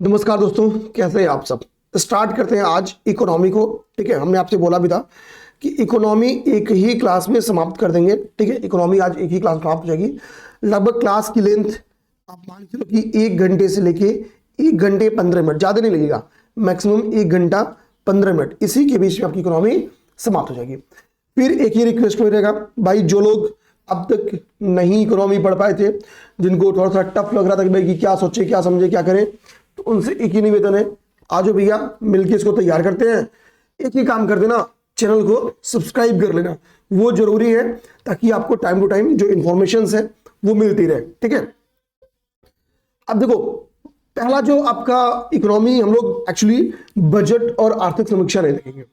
नमस्कार दोस्तों, कैसे हैं आप सब। स्टार्ट करते हैं आज इकोनॉमी को। ठीक है, हमने आपसे बोला भी था कि इकोनॉमी एक ही क्लास में समाप्त कर देंगे। ठीक है, इकोनॉमी आज एक ही क्लास में समाप्त हो जाएगी। लगभग क्लास की लेंथ आप मान के चलो कि 1 घंटे से लेके 1 घंटे 15 मिनट, ज़्यादा नहीं लगेगा, मैक्सिमम 1 घंटा 15 मिनट, इसी के बीच में आपकी इकोनॉमी समाप्त हो जाएगी। फिर एक ही रिक्वेस्ट रहेगा भाई, जो लोग अब तक नहीं इकोनॉमी पढ़ पाए थे, जिनको थोड़ा सा टफ लग रहा था कि भाई क्या सोचे, क्या समझे, क्या करें, तो उनसे एक ही निवेदन है, आज भैया मिलके इसको तैयार करते हैं। एक ही काम कर देना, चैनल को सब्सक्राइब कर लेना, वो जरूरी है ताकि आपको टाइम टू टाइम जो इंफॉर्मेशन है वो मिलती रहे। ठीक है, अब देखो, पहला जो आपका इकोनॉमी, हम लोग एक्चुअली बजट और आर्थिक समीक्षा नहीं देखेंगे।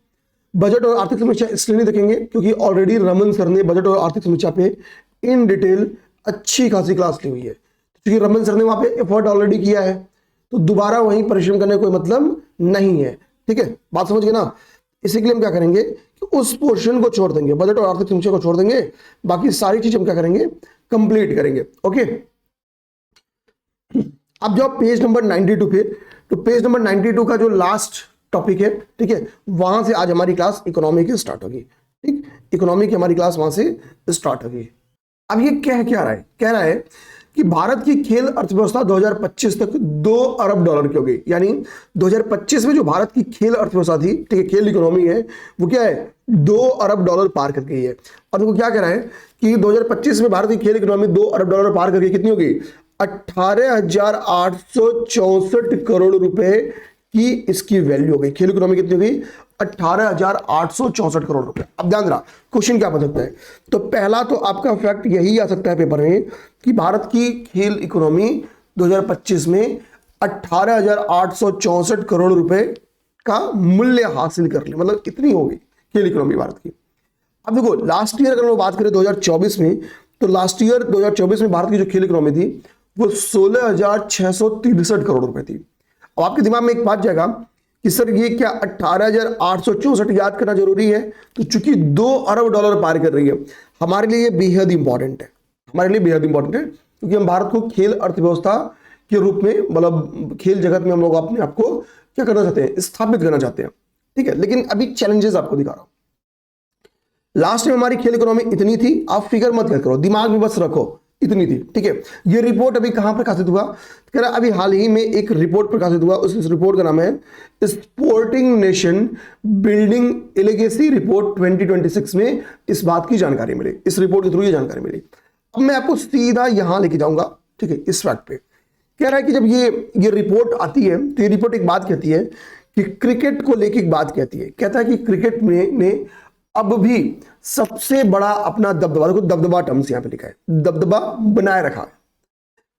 बजट और आर्थिक समीक्षा इसलिए नहीं देखेंगे क्योंकि ऑलरेडी रमन सर ने बजट और आर्थिक समीक्षा पे इन डिटेल अच्छी खासी क्लास ली हुई है। क्योंकि रमन सर ने वहां पे एफर्ट ऑलरेडी किया है, तो दोबारा वहीं परिश्रम करने का कोई मतलब नहीं है। ठीक है, बात समझ गए ना। इसी के लिए हम क्या करेंगे कि उस पोर्शन को छोड़ देंगे, बजट और आर्थिक समीक्षा को छोड़ देंगे, बाकी सारी चीज हम क्या करेंगे, कंप्लीट करेंगे। ओके, अब जाओ पेज नंबर 92 पे। तो पेज नंबर 92 का जो लास्ट टॉपिक है, ठीक है, वहां से आज हमारी क्लास इकोनॉमी की स्टार्ट होगी। ठीक, इकोनॉमी की हमारी क्लास वहां से स्टार्ट होगी। अब ये क्या रहा है, कह रहा है कि भारत की खेल अर्थव्यवस्था 2025 तक 2 अरब डॉलर की हो गई। यानी 2025 में जो भारत की खेल अर्थव्यवस्था थी, ठीक है, खेल इकोनॉमी है, वो क्या है, 2 अरब डॉलर पार कर गई है। और देखो क्या कह रहा है कि 2025 में भारत की खेल इकोनॉमी 2 अरब डॉलर पार कर गई। कितनी होगी, 18,864 करोड़ रुपए की इसकी वैल्यू हो गई। खेल इकोनॉमी कितनी हो गई, 18,864 करोड़ रुपए। अब ध्यान देना, क्वेश्चन क्या बन सकता है। तो पहला तो आपका फैक्ट यही आ सकता है पेपर में कि भारत की खेल इकोनॉमी 2025 में 18,864 करोड़ रुपए का मूल्य हासिल कर लिया, मतलब इतनी हो गई खेल इकोनॉमी भारत की। अब देखो, लास्ट ईयर अगर हम बात करें 2024 में, तो लास्ट ईयर 2024 में भारत की जो खेल इकोनॉमी थी वो 16,663 करोड़ रुपए थी। अब आपके दिमाग में एक बात जाएगा कि सर ये क्या 18,864 याद करना जरूरी है। तो चूंकि 2 अरब डॉलर पार कर रही है, हमारे लिए बेहद इंपॉर्टेंट है, हमारे लिए बेहद इंपॉर्टेंट है, क्योंकि हम भारत को खेल अर्थव्यवस्था के रूप में, मतलब खेल जगत में हम लोग अपने आप को क्या करना चाहते हैं, स्थापित करना चाहते हैं। ठीक है, लेकिन अभी चैलेंजेस आपको दिखा रहा हूं। लास्ट में हमारी खेल इकोनॉमी इतनी थी, आप फिगर मत करो, दिमाग में बस रखो इतनी थी। ठीक है, ये रिपोर्ट अभी कहां प्रकाशित हुआ, कह रहा अभी हाल ही में एक रिपोर्ट प्रकाशित हुआ, उस रिपोर्ट का नाम है sporting nation building Erigaisi report 2026 में इस बात की जानकारी मिली, इस रिपोर्ट के थ्रू ये जानकारी मिली। अब मैं आपको सीधा यहां लेके जाऊंगा, ठीक है, इस फैक्ट पे। कह रहा है कि जब ये रिपोर्ट आती है तो ये रिपोर्ट एक बात कहती है कि क्रिकेट को लेके एक बात कहती है, कहता है कि क्रिकेट ने अब भी सबसे बड़ा अपना दबदबा, देखो दबदबा टर्म्स यहां पे लिखा है, दबदबा बनाए रखा है।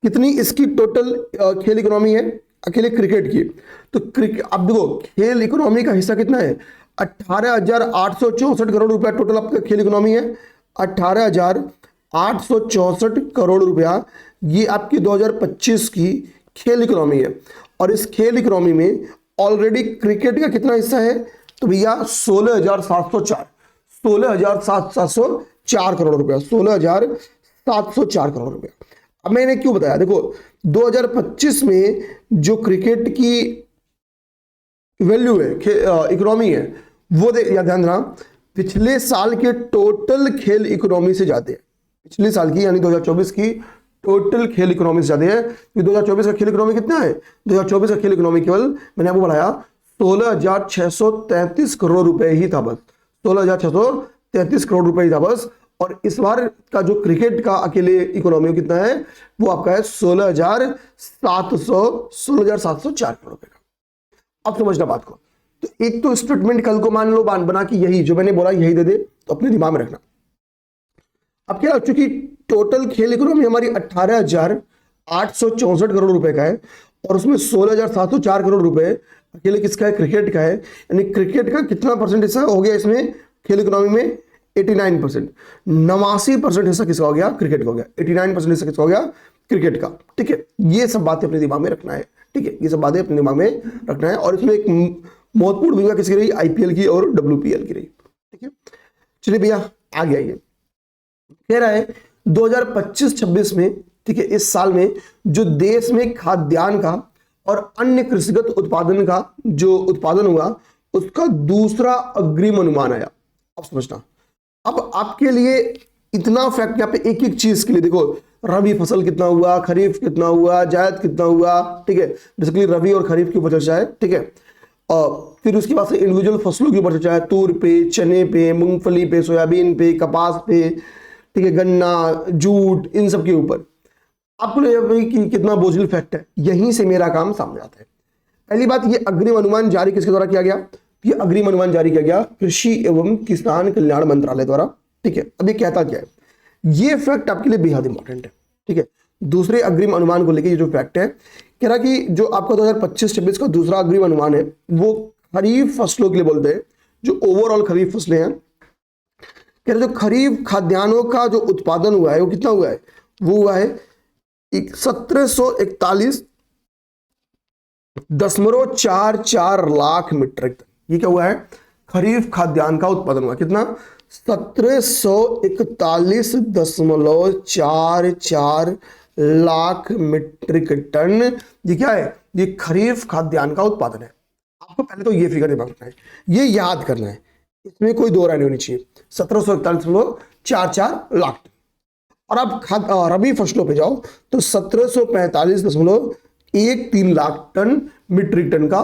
कितनी इसकी टोटल खेल इकोनॉमी है अकेले क्रिकेट की, तो अब देखो खेल इकोनॉमी का हिस्सा कितना है, 18,864 करोड़ रुपया टोटल आपका खेल इकोनॉमी है। 18,864 करोड़ रुपया ये आपकी 2025 की खेल इकोनॉमी है। और इस खेल इकोनॉमी में ऑलरेडी क्रिकेट का कितना हिस्सा है, तो भैया 16,704 करोड़ रुपया, 16,704 करोड़ रुपया। अब मैंने क्यों बताया, देखो 2025 में जो क्रिकेट की वैल्यू है, इकोनॉमी है, वो ध्यान देना, पिछले साल के टोटल खेल इकोनॉमी से ज्यादा है। पिछले साल की यानी 2024 की टोटल खेल इकोनॉमी से ज्यादा है। 2024 का खेल इकोनॉमी कितना है, 2024 का खेल इकोनॉमी केवल मैंने आपको बढ़ाया 16,633 करोड़ रुपए ही था बस, 16,633 करोड़ रुपए ही था बस। और इस बार का जो क्रिकेट का अकेले इकोनॉमी कितना है, वो आपका है 16,704 करोड़ रुपए का। अब समझना बात को। तो एक तो स्टेटमेंट कल को मान लो बना कि यही जो मैंने बोला यही दे दे, तो अपने दिमाग में रखना। अब क्या, चूंकि टोटल खेल इकोनॉमी हमारी 18,864 करोड़ रुपए का है और उसमें 16,704 करोड़ रुपए अकेले किसका है, क्रिकेट का है। यानी क्रिकेट का कितना परसेंट हिस्सा हो गया इसमें खेल इकोनॉमी में, 89%। 89% हिस्सा किसका हो गया, क्रिकेट का हो गया। 89% हिस्सा किसका हो गया, क्रिकेट का। ठीक है, ये सब बातें अपने दिमाग में रखना है। ठीक है, ये सब बातें अपने दिमाग में रखना है। और इसमें एक महत्वपूर्ण भूमिका किसकी रही, आईपीएल की और डब्ल्यूपीएल की रही। ठीक है, चलिए भैया आगे आइए। कह रहा है 2025-26 में, ठीक है, इस साल में जो देश में खाद्यान्न का और अन्य कृषिगत उत्पादन का जो उत्पादन हुआ उसका दूसरा अग्रिम अनुमान आया। अब समझना, अब आपके लिए इतना फैक्ट यहाँ पे एक एक चीज के लिए देखो, रबी फसल कितना हुआ, खरीफ कितना हुआ, जायद कितना हुआ, ठीक है, बेसिकली रबी और खरीफ के ऊपर चर्चा है, ठीक है। और फिर उसके बाद से इंडिविजुअल फसलों के ऊपर चर्चा है, तूर पे, चने पे, मूंगफली पे, सोयाबीन पे, कपास पे, ठीक है, गन्ना, जूट, इन सब के ऊपर आपको लगेगा भाई कि कितना बोझिल फैक्ट है। यहीं से मेरा काम सामने आता है। पहली बात, ये अग्रिम अनुमान जारी किसके द्वारा किया गया? ये अग्रिम अनुमान जारी किया गया कृषि एवं किसान कल्याण मंत्रालय द्वारा, ठीक है। अब ये कहता क्या है, ये फैक्ट आपके लिए बेहद इंपॉर्टेंट है, ठीक है। दूसरे अग्रिम अनुमान को लेकर ये जो फैक्ट है, कह रहा कि जो आपका 2025-26 का दूसरा अग्रिम अनुमान है वो खरीफ फसलों के लिए बोलते हैं, जो ओवरऑल खरीफ फसलें हैं। कह रहे जो खरीफ खाद्यान्नों का जो उत्पादन हुआ है वो कितना हुआ है? वो हुआ है 1741.44 लाख मीट्रिक टन। ये क्या हुआ है? खरीफ खाद्यान्न का उत्पादन हुआ कितना? 1741.44 लाख मीट्रिक टन। ये क्या है? ये खरीफ खाद्यान्न का उत्पादन है। आपको पहले तो ये फिगर दिमाग रखना है, ये याद करना है, इसमें कोई दो राय नहीं होनी चाहिए। 1741.44 लाख। और आप रबी फसलों पे जाओ तो 1745.13 लाख टन मीट्रिक टन का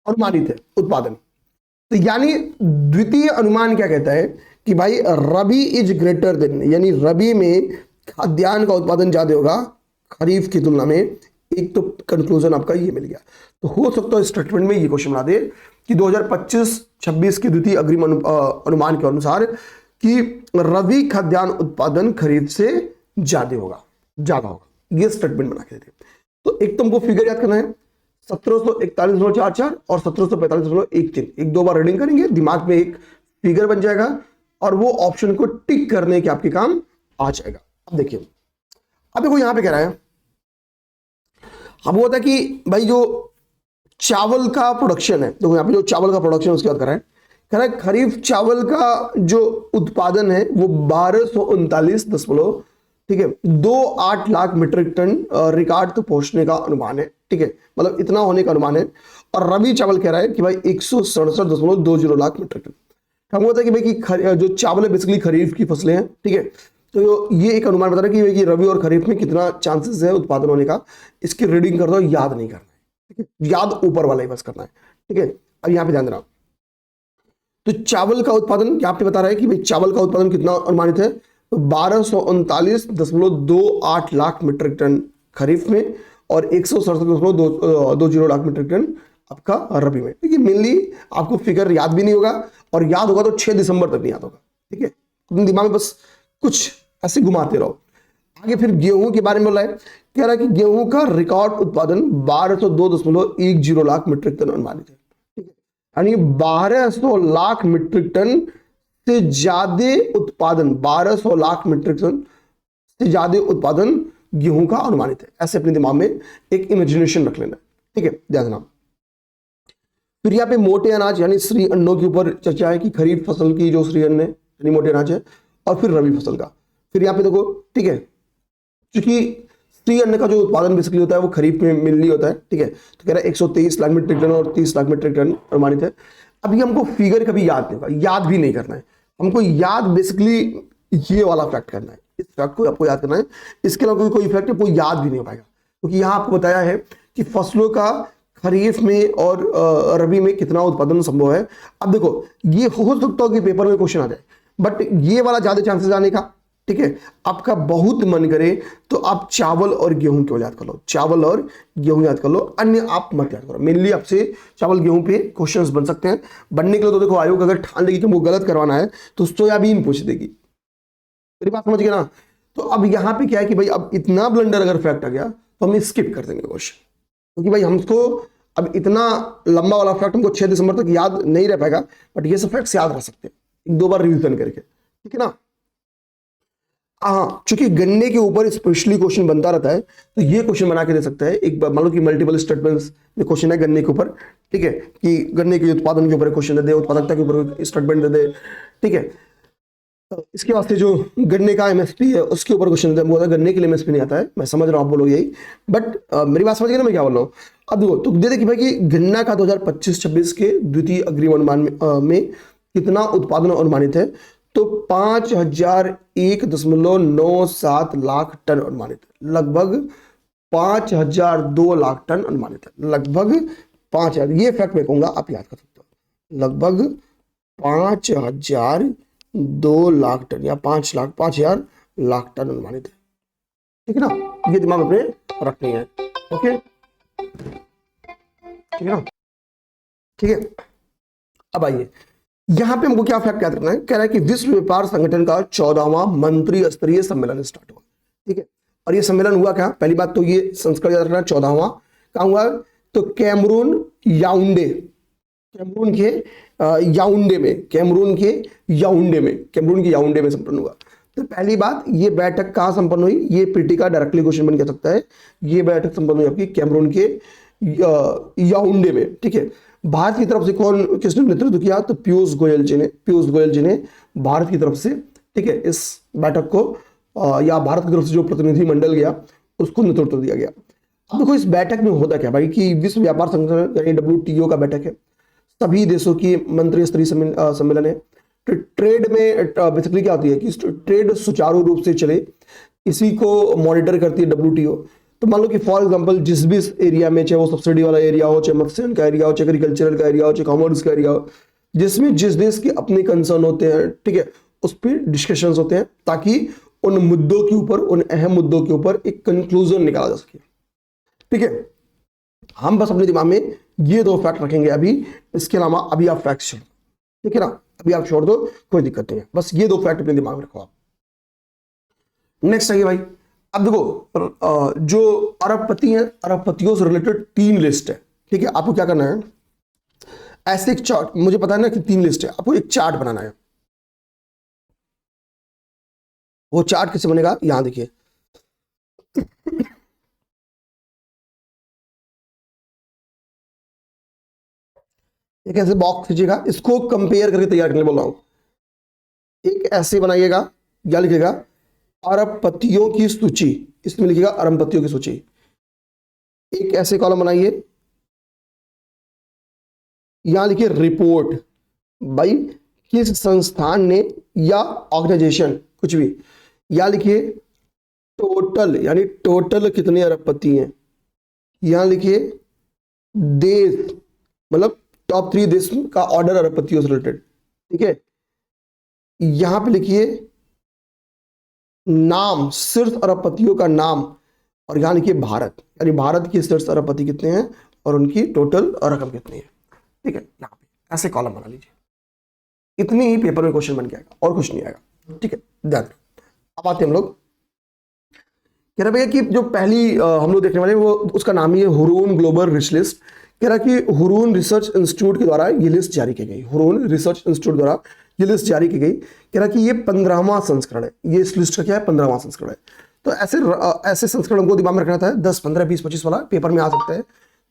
अनुमानित है उत्पादन। तो यानी द्वितीय अनुमान क्या कहता है कि भाई रबी इज ग्रेटर देन, यानी रबी में खाद्यान्न का उत्पादन ज्यादा होगा खरीफ की तुलना में। एक तो कंक्लूजन आपका ये मिल गया। तो हो सकता है स्टेटमेंट में ये क्वेश्चन बना दे कि 2025-26 के द्वितीय अग्रिम अनुमान के अनुसार कि रबी खाद्यान्न उत्पादन खरीफ से ज्यादा होगा। ये स्टेटमेंट बना के देते। तो एक तो हमको फिगर याद करना है 1741.44 और 1745.13। एक दो बार रीडिंग करेंगे, दिमाग में एक फिगर बन जाएगा और वो ऑप्शन को टिक करने के आपके काम आ जाएगा। अब देखिए, अब देखो यहां पे कह रहा है, अब वो होता है कि भाई जो चावल का प्रोडक्शन है, देखो यहाँ पे जो चावल का प्रोडक्शन उसकी बात कर रहा है, कह रहा है खरीफ चावल का जो उत्पादन है वो 1239 ठीक है 28 लाख मीट्रिक टन रिकॉर्ड तो पहुंचने का अनुमान है, ठीक है, मतलब इतना होने का अनुमान है। और रबी चावल कह रहा है कि भाई 167.20 लाख मीट्रिक टन। हम होता है कि भाई कि जो चावल है बेसिकली खरीफ की फसलें हैं, ठीक है। तो ये एक अनुमान बता रहा है कि रबी और खरीफ में कितना चांसेस है उत्पादन होने का। इसकी रीडिंग कर दो, याद नहीं करना है, ठीक है, याद ऊपर वाला ही बस करना है, ठीक है। अब यहाँ पे ध्यान देना, तो चावल का उत्पादन यहाँ पे बता रहा है कि भाई चावल का उत्पादन कितना अनुमानित है? 1239.28 लाख मीट्रिक टन खरीफ में और 167.20 लाख मीट्रिक टन आपका रबी में। देखिए मेनली आपको फिगर याद भी नहीं होगा, और याद होगा तो 6 दिसंबर तक नहीं याद होगा, ठीक है। दिमाग में बस कुछ ऐसे घुमाते रहो। आगे फिर गेहूं के बारे में बोला है, कह रहा है कि गेहूं का रिकॉर्ड उत्पादन 1202.10 लाख मीट्रिक टन अनुमानित है, ठीक है। यानी 1200 लाख मीट्रिक टन से ज्यादा उत्पादन, 1200 लाख मीट्रिक टन से ज्यादा उत्पादन गेहूं का अनुमानित है। ऐसे अपने दिमाग में एक इमेजिनेशन रख लेना, ठीक है, ध्यान देना। फिर यहाँ पे मोटे अनाज यानी श्री अन्नों के ऊपर चर्चा है कि खरीफ फसल की जो श्री अन्न है यानी मोटे अनाज है, और फिर रबी फसल का। फिर यहाँ पे देखो, ठीक है, क्योंकि श्री अन्न का जो उत्पादन बेसिकली होता है वो खरीफ में मिलनी होता है, ठीक है। तो कह रहा है 123 लाख मीट्रिक टन और 30 लाख मीट्रिक टन अनुमानित है। अभी हमको फिगर कभी याद नहीं होगा, याद भी नहीं करना है हमको, याद बेसिकली ये वाला फैक्ट करना है, इस फैक्ट को आपको याद करना है। इसके अलावा कोई फैक्ट है कोई याद भी नहीं हो पाएगा, क्योंकि यहाँ आपको बताया है कि फसलों का खरीफ में और रबी में कितना उत्पादन संभव है। अब देखो ये हो सकता है कि पेपर में क्वेश्चन आ जाए, बट ये वाला ज्यादा चांसेस आने का, ठीक है। आपका बहुत मन करे तो आप चावल और गेहूं को याद कर लो, चावल और गेहूं याद कर लो, अन्य आप मत याद करो। मेनली आपसे चावल गेहूं पे क्वेश्चंस बन सकते हैं। बनने के लिए तो देखो आयोग अगर ठान लेगी कि हमको गलत करवाना है तो सोयाबीन पूछ देगी, मेरी बात समझ गए ना। तो अब यहाँ पे क्या है कि भाई अब इतना ब्लंडर अगर फैक्ट आ गया तो हम स्किप कर देंगे क्वेश्चन, क्योंकि भाई हमको अब इतना लंबा वाला फैक्ट हमको 6 दिसंबर तक याद नहीं रह पाएगा, बट ये सब फैक्ट्स याद रह सकते हैं एक दो बार रिवीजन करके, ठीक है ना। हाँ, चूंकि गन्ने के ऊपर स्पेशली क्वेश्चन बनता रहता है तो ये क्वेश्चन बना के दे सकता है। एक मान लो कि मल्टीपल स्टेटमेंट्स में क्वेश्चन है गन्ने के ऊपर, ठीक है, कि गन्ने के उत्पादन के ऊपर क्वेश्चन दे दे, उत्पादकता के ऊपर स्टेटमेंट दे दे, ठीक है। इसके वास्ते जो गन्ने का एमएसपी है उसके ऊपर क्वेश्चन बोला, गन्ने के लिए एमएसपी नहीं आता है, मैं समझ रहा हूँ आप बोलोगे यही, बट मेरी बात समझ गए ना मैं क्या बोल रहा हूँ। अब देखो तो दे दे कि भाई कि गन्ना का 2025-26 के द्वितीय अग्रिम अनुमान में कितना उत्पादन अनुमानित है, तो 5001.97 लाख टन अनुमानित है, लगभग 5002 लाख टन अनुमानित है, लगभग 5000, ये फैक्ट मैं कहूंगा आप याद कर सकते हो, लगभग 5002 लाख टन या 5000 लाख टन अनुमानित है, ठीक है ना, ये दिमाग में रखनी है। ओके ठीक है ना, ठीक है। अब आइए यहां पे हमको क्या फैक्ट याद रखना है, कह रहा है कि विश्व व्यापार संगठन का 14वां मंत्री स्तरीय सम्मेलन स्टार्ट हुआ, ठीक है। और ये सम्मेलन हुआ क्या, पहली बात तो ये संस्करण याद रखना, 14वां कहां हुआ, तो कैमरून याउंडे, कैमरून के याउंडे में, कैमरून के याउंडे में संपन्न हुआ। तो पहली बात, ये बैठक कहां संपन्न हुई, ये पीटी का डायरेक्टली क्वेश्चन बन सकता है, ये बैठक संपन्न हुई आपकी कैमरून के याउंडे में, ठीक है। भारत की तरफ से कौन, किसने नेतृत्व किया, तो पीयूष गोयल जी ने भारत की तरफ से, ठीक है, इस बैठक को या भारत की तरफ से जो प्रतिनिधि मंडल गया उसको नेतृत्व दिया गया। अब देखो इस बैठक में होता क्या भाई कि विश्व व्यापार संगठन यानी WTO का बैठक है, सभी देशों की मंत्री स्तरीय सम्मेलन है। तो ट्रेड में बेसिकली क्या होती है कि ट्रेड सुचारू रूप से चले, इसी को मॉनिटर करती है WTO। तो मान लो कि फॉर एग्जांपल जिस भी एरिया में, चाहे वो सब्सिडी वाला एरिया हो, चाहे मत्स्य का एरिया हो, चाहे एग्रीकल्चरल का एरिया हो, चाहे कॉमर्स का एरिया हो, जिसमें जिस देश के अपने कंसर्न होते हैं, ठीक है, उस पर डिस्कशन होते हैं ताकि उन मुद्दों के ऊपर, उन अहम मुद्दों के ऊपर एक कंक्लूजन निकाला जा सके, ठीक है। हम बस अपने दिमाग में ये दो फैक्ट रखेंगे अभी, इसके अलावा अभी आप फैक्ट छोड़, ठीक है ना, अभी आप छोड़ दो, कोई दिक्कत नहीं है, बस ये दो फैक्ट अपने दिमाग में रखो आप। नेक्स्ट आइए भाई, अब देखो जो अरबपति हैं, अरबपतियों से रिलेटेड 3 लिस्ट है, ठीक है। आपको क्या करना है, ऐसे एक चार्ट, मुझे पता है ना कि 3 लिस्ट है, आपको एक चार्ट बनाना है। वो चार्ट कैसे बनेगा, यहां देखिए, एक ऐसे बॉक्स खींचिएगा, इसको कंपेयर करके तैयार करने बोल रहा हूं। एक ऐसे बनाइएगा, क्या लिखिएगा, अरबपतियों की सूची, इसमें लिखिएगा अरबपतियों की सूची। एक ऐसे कॉलम बनाइए, यहां लिखिए रिपोर्ट, भाई किस संस्थान ने या ऑर्गेनाइजेशन, कुछ भी, यहां लिखिए टोटल, यानी टोटल कितने अरबपति हैं, यहां लिखिए देश, मतलब टॉप 3 देश का ऑर्डर अरबपतियों से रिलेटेड, ठीक है। यहां पे लिखिए नाम, शीर्ष अरबपतियों का नाम, और यहां लिखिए भारत, यानी भारत के शीर्ष अरबपति कितने हैं और उनकी टोटल रकम कितनी है, ठीक है। यहां पे ऐसे कॉलम बना लीजिए, इतनी ही पेपर में क्वेश्चन बन के आएगा और कुछ नहीं आएगा, ठीक है, ध्यान। अब आते हम लोग, कह रहा भैया कि जो पहली हम लोग देखने वाले वो, उसका नाम ही है हुरून ग्लोबल रिच लिस्ट। कह रहा कि हुरून रिसर्च इंस्टीट्यूट के द्वारा ये लिस्ट जारी की गई, हुरून रिसर्च इंस्टीट्यूट द्वारा ये लिस्ट जारी की गई। कह रहा कि ये 15वां संस्करण है, ये इस लिस्ट का क्या है, 15वां संस्करण है। तो ऐसे संस्करण हमको दिमाग में रखना था, 10, 15, 20, 25 वाला पेपर में आ सकता है।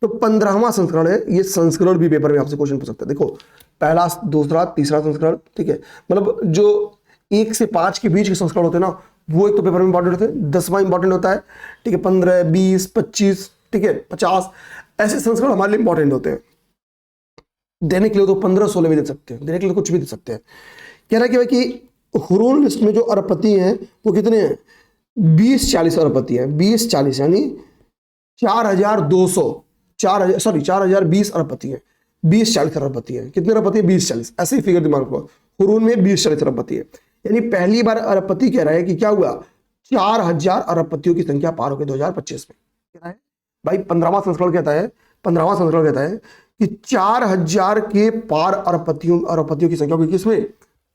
तो 15वां संस्करण है, ये संस्करण भी पेपर में आपसे क्वेश्चन पूछ सकता है। देखो पहला, दूसरा, तीसरा संस्करण, ठीक है, मतलब जो 1 से 5 के बीच के संस्करण होते हैं ना, वो एक तो पेपर में इंपॉर्टेंट होते हैं, 10वां इंपॉर्टेंट होता है, ठीक है, 15, 20, 25, ठीक है, 50, ऐसे संस्करण हमारे लिए इंपॉर्टेंट होते हैं। देने के लिए तो 15, 16 भी दे सकते हैं, देने के लिए कुछ भी दे सकते हैं। कह रहा है कि भाई कि हुरून लिस्ट में जो अरबपति हैं वो कितने हैं, 20-40 अरबपति हैं, 20-40 यानी 4020 अरबपति हैं, 20-40 अरबपति हैं। कितने अरबपति हैं, 20-40, ऐसे ही फिगर दिमाग रखो, हुरून में 20-40 अरबपति है। यानी पहली बार अरबपति कह रहा है कि क्या हुआ, 4000 अरबपतियों की संख्या पार हो गई 2025 में। कह रहा है भाई 15वां संस्करण कहता है कि 4000 के पार अरबपतियों की संख्या होगी किसमें,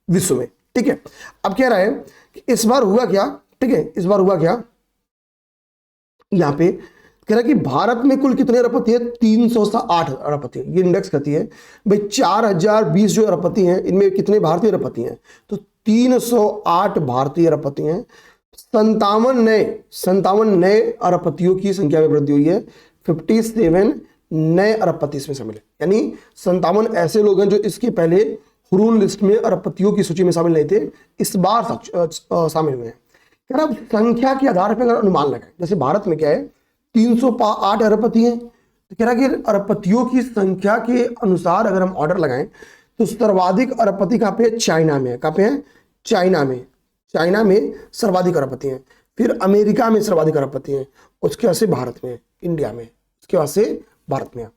विश्व में, ठीक है। अब कह रहा है कि इस बार हुआ क्या, ठीक है, इस बार हुआ क्या, यहां पे कह रहा है कि भारत में कुल कितने अरबपति है, 308 अरबपति। ये इंडेक्स कहती है भाई 4020 जो अरबपति हैं इनमें कितने भारतीय अरबपति हैं, तो 308 भारतीय अरबपति हैं। 57 नए अरबपतियों की संख्या में वृद्धि हुई है, 57 नए अरबपति इसमें शामिल है। यानी 57 ऐसे लोग हैं जो इसके पहले हुरून लिस्ट में अरबपतियों की सूची में शामिल नहीं थे, इस बार शामिल हुए हैं। कह रहा संख्या के आधार पर अगर अनुमान लगाएं, जैसे भारत में क्या है 308 अरबपति हैं, तो कह रहा कि अरबपतियों की संख्या के अनुसार अगर हम ऑर्डर लगाएं तो सर्वाधिक अरबपति कहाँ पे? चाइना में। कहाँ पे है? चाइना में। चाइना में सर्वाधिक अरबपति हैं, फिर अमेरिका में सर्वाधिक अरबपति हैं, उसके बाद से भारत में, इंडिया में, उसके बाद से भारत में।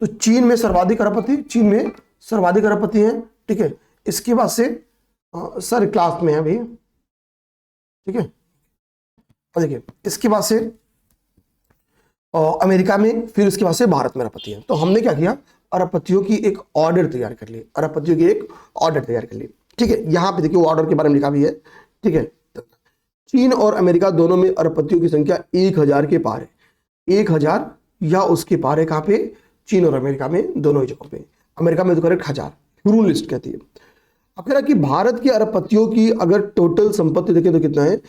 तो चीन में सर्वाधिक अरबपति, चीन में सर्वाधिक अरबपति हैं, ठीक है। इसके बाद से सर क्लास में है भाई, ठीक है। और देखिए इसके बाद से अमेरिका में, फिर इसके बाद से भारत में अरबपति हैं। तो हमने क्या किया? अरबपतियों की एक ऑर्डर तैयार कर ली, अरबपतियों की एक ऑर्डर तैयार कर ली, ठीक है। यहाँ पे देखिए वो ऑर्डर के बारे में लिखा भी है, ठीक है। चीन और अमेरिका दोनों में अरबपतियों की संख्या 1000 के पार है, 1000 या उसके पार है। कहाँ पे? चीन और अमेरिका में, दोनों ही जगहों पे। अमेरिका में तो करेक्ट 1000, हुरून लिस्ट कहती है। अब कह रहा कि भारत के अरबपतियों की अगर टोटल संपत्ति देखें तो कितना है?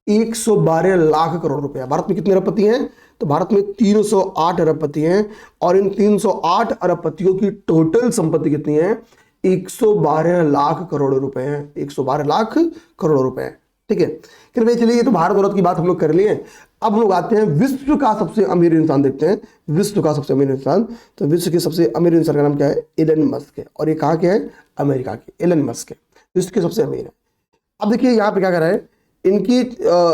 112 लाख करोड़ रुपया। भारत में कितने अरबपति हैं? तो भारत में 308 अरबपति हैं, और इन 308 अरबपतियों की टोटल संपत्ति कितनी है? 112 लाख करोड़ रुपए हैं, 112 लाख करोड़ रुपए हैं, ठीक है। कि भाई चलिए ये तो भारत दौलत की बात हम लोग कर लिए। अब लोग आते हैं विश्व का सबसे अमीर इंसान देखते हैं, विश्व का सबसे अमीर इंसान। तो विश्व के सबसे अमीर इंसान का नाम क्या है? एलन मस्क है, और ये कहाँ के है? अमेरिका के। एलन मस्क है, विश्व के सबसे अमीर है। अब देखिए यहाँ पे क्या कर रहा है, इनकी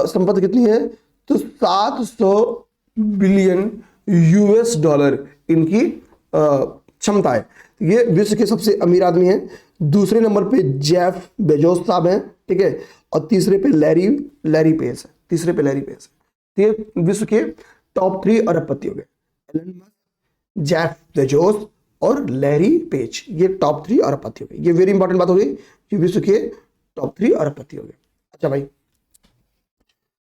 संपत्ति कितनी है? तो 700 बिलियन यूएस डॉलर इनकी क्षमता है। ये विश्व के सबसे अमीर आदमी हैं। दूसरे नंबर पे जेफ बेजोस साहब हैं, ठीक है, और तीसरे पे लैरी पेज है, तीसरे पे लैरी पेज है। ये विश्व के टॉप 3 अरबपति हो गए, एलन मस्क, जेफ बेजोस और लैरी पेज, ये टॉप 3 अरबपति हो गए। ये वेरी इंपॉर्टेंट बात हो गई कि विश्व के टॉप 3 अरबपति हो गए। अच्छा भाई,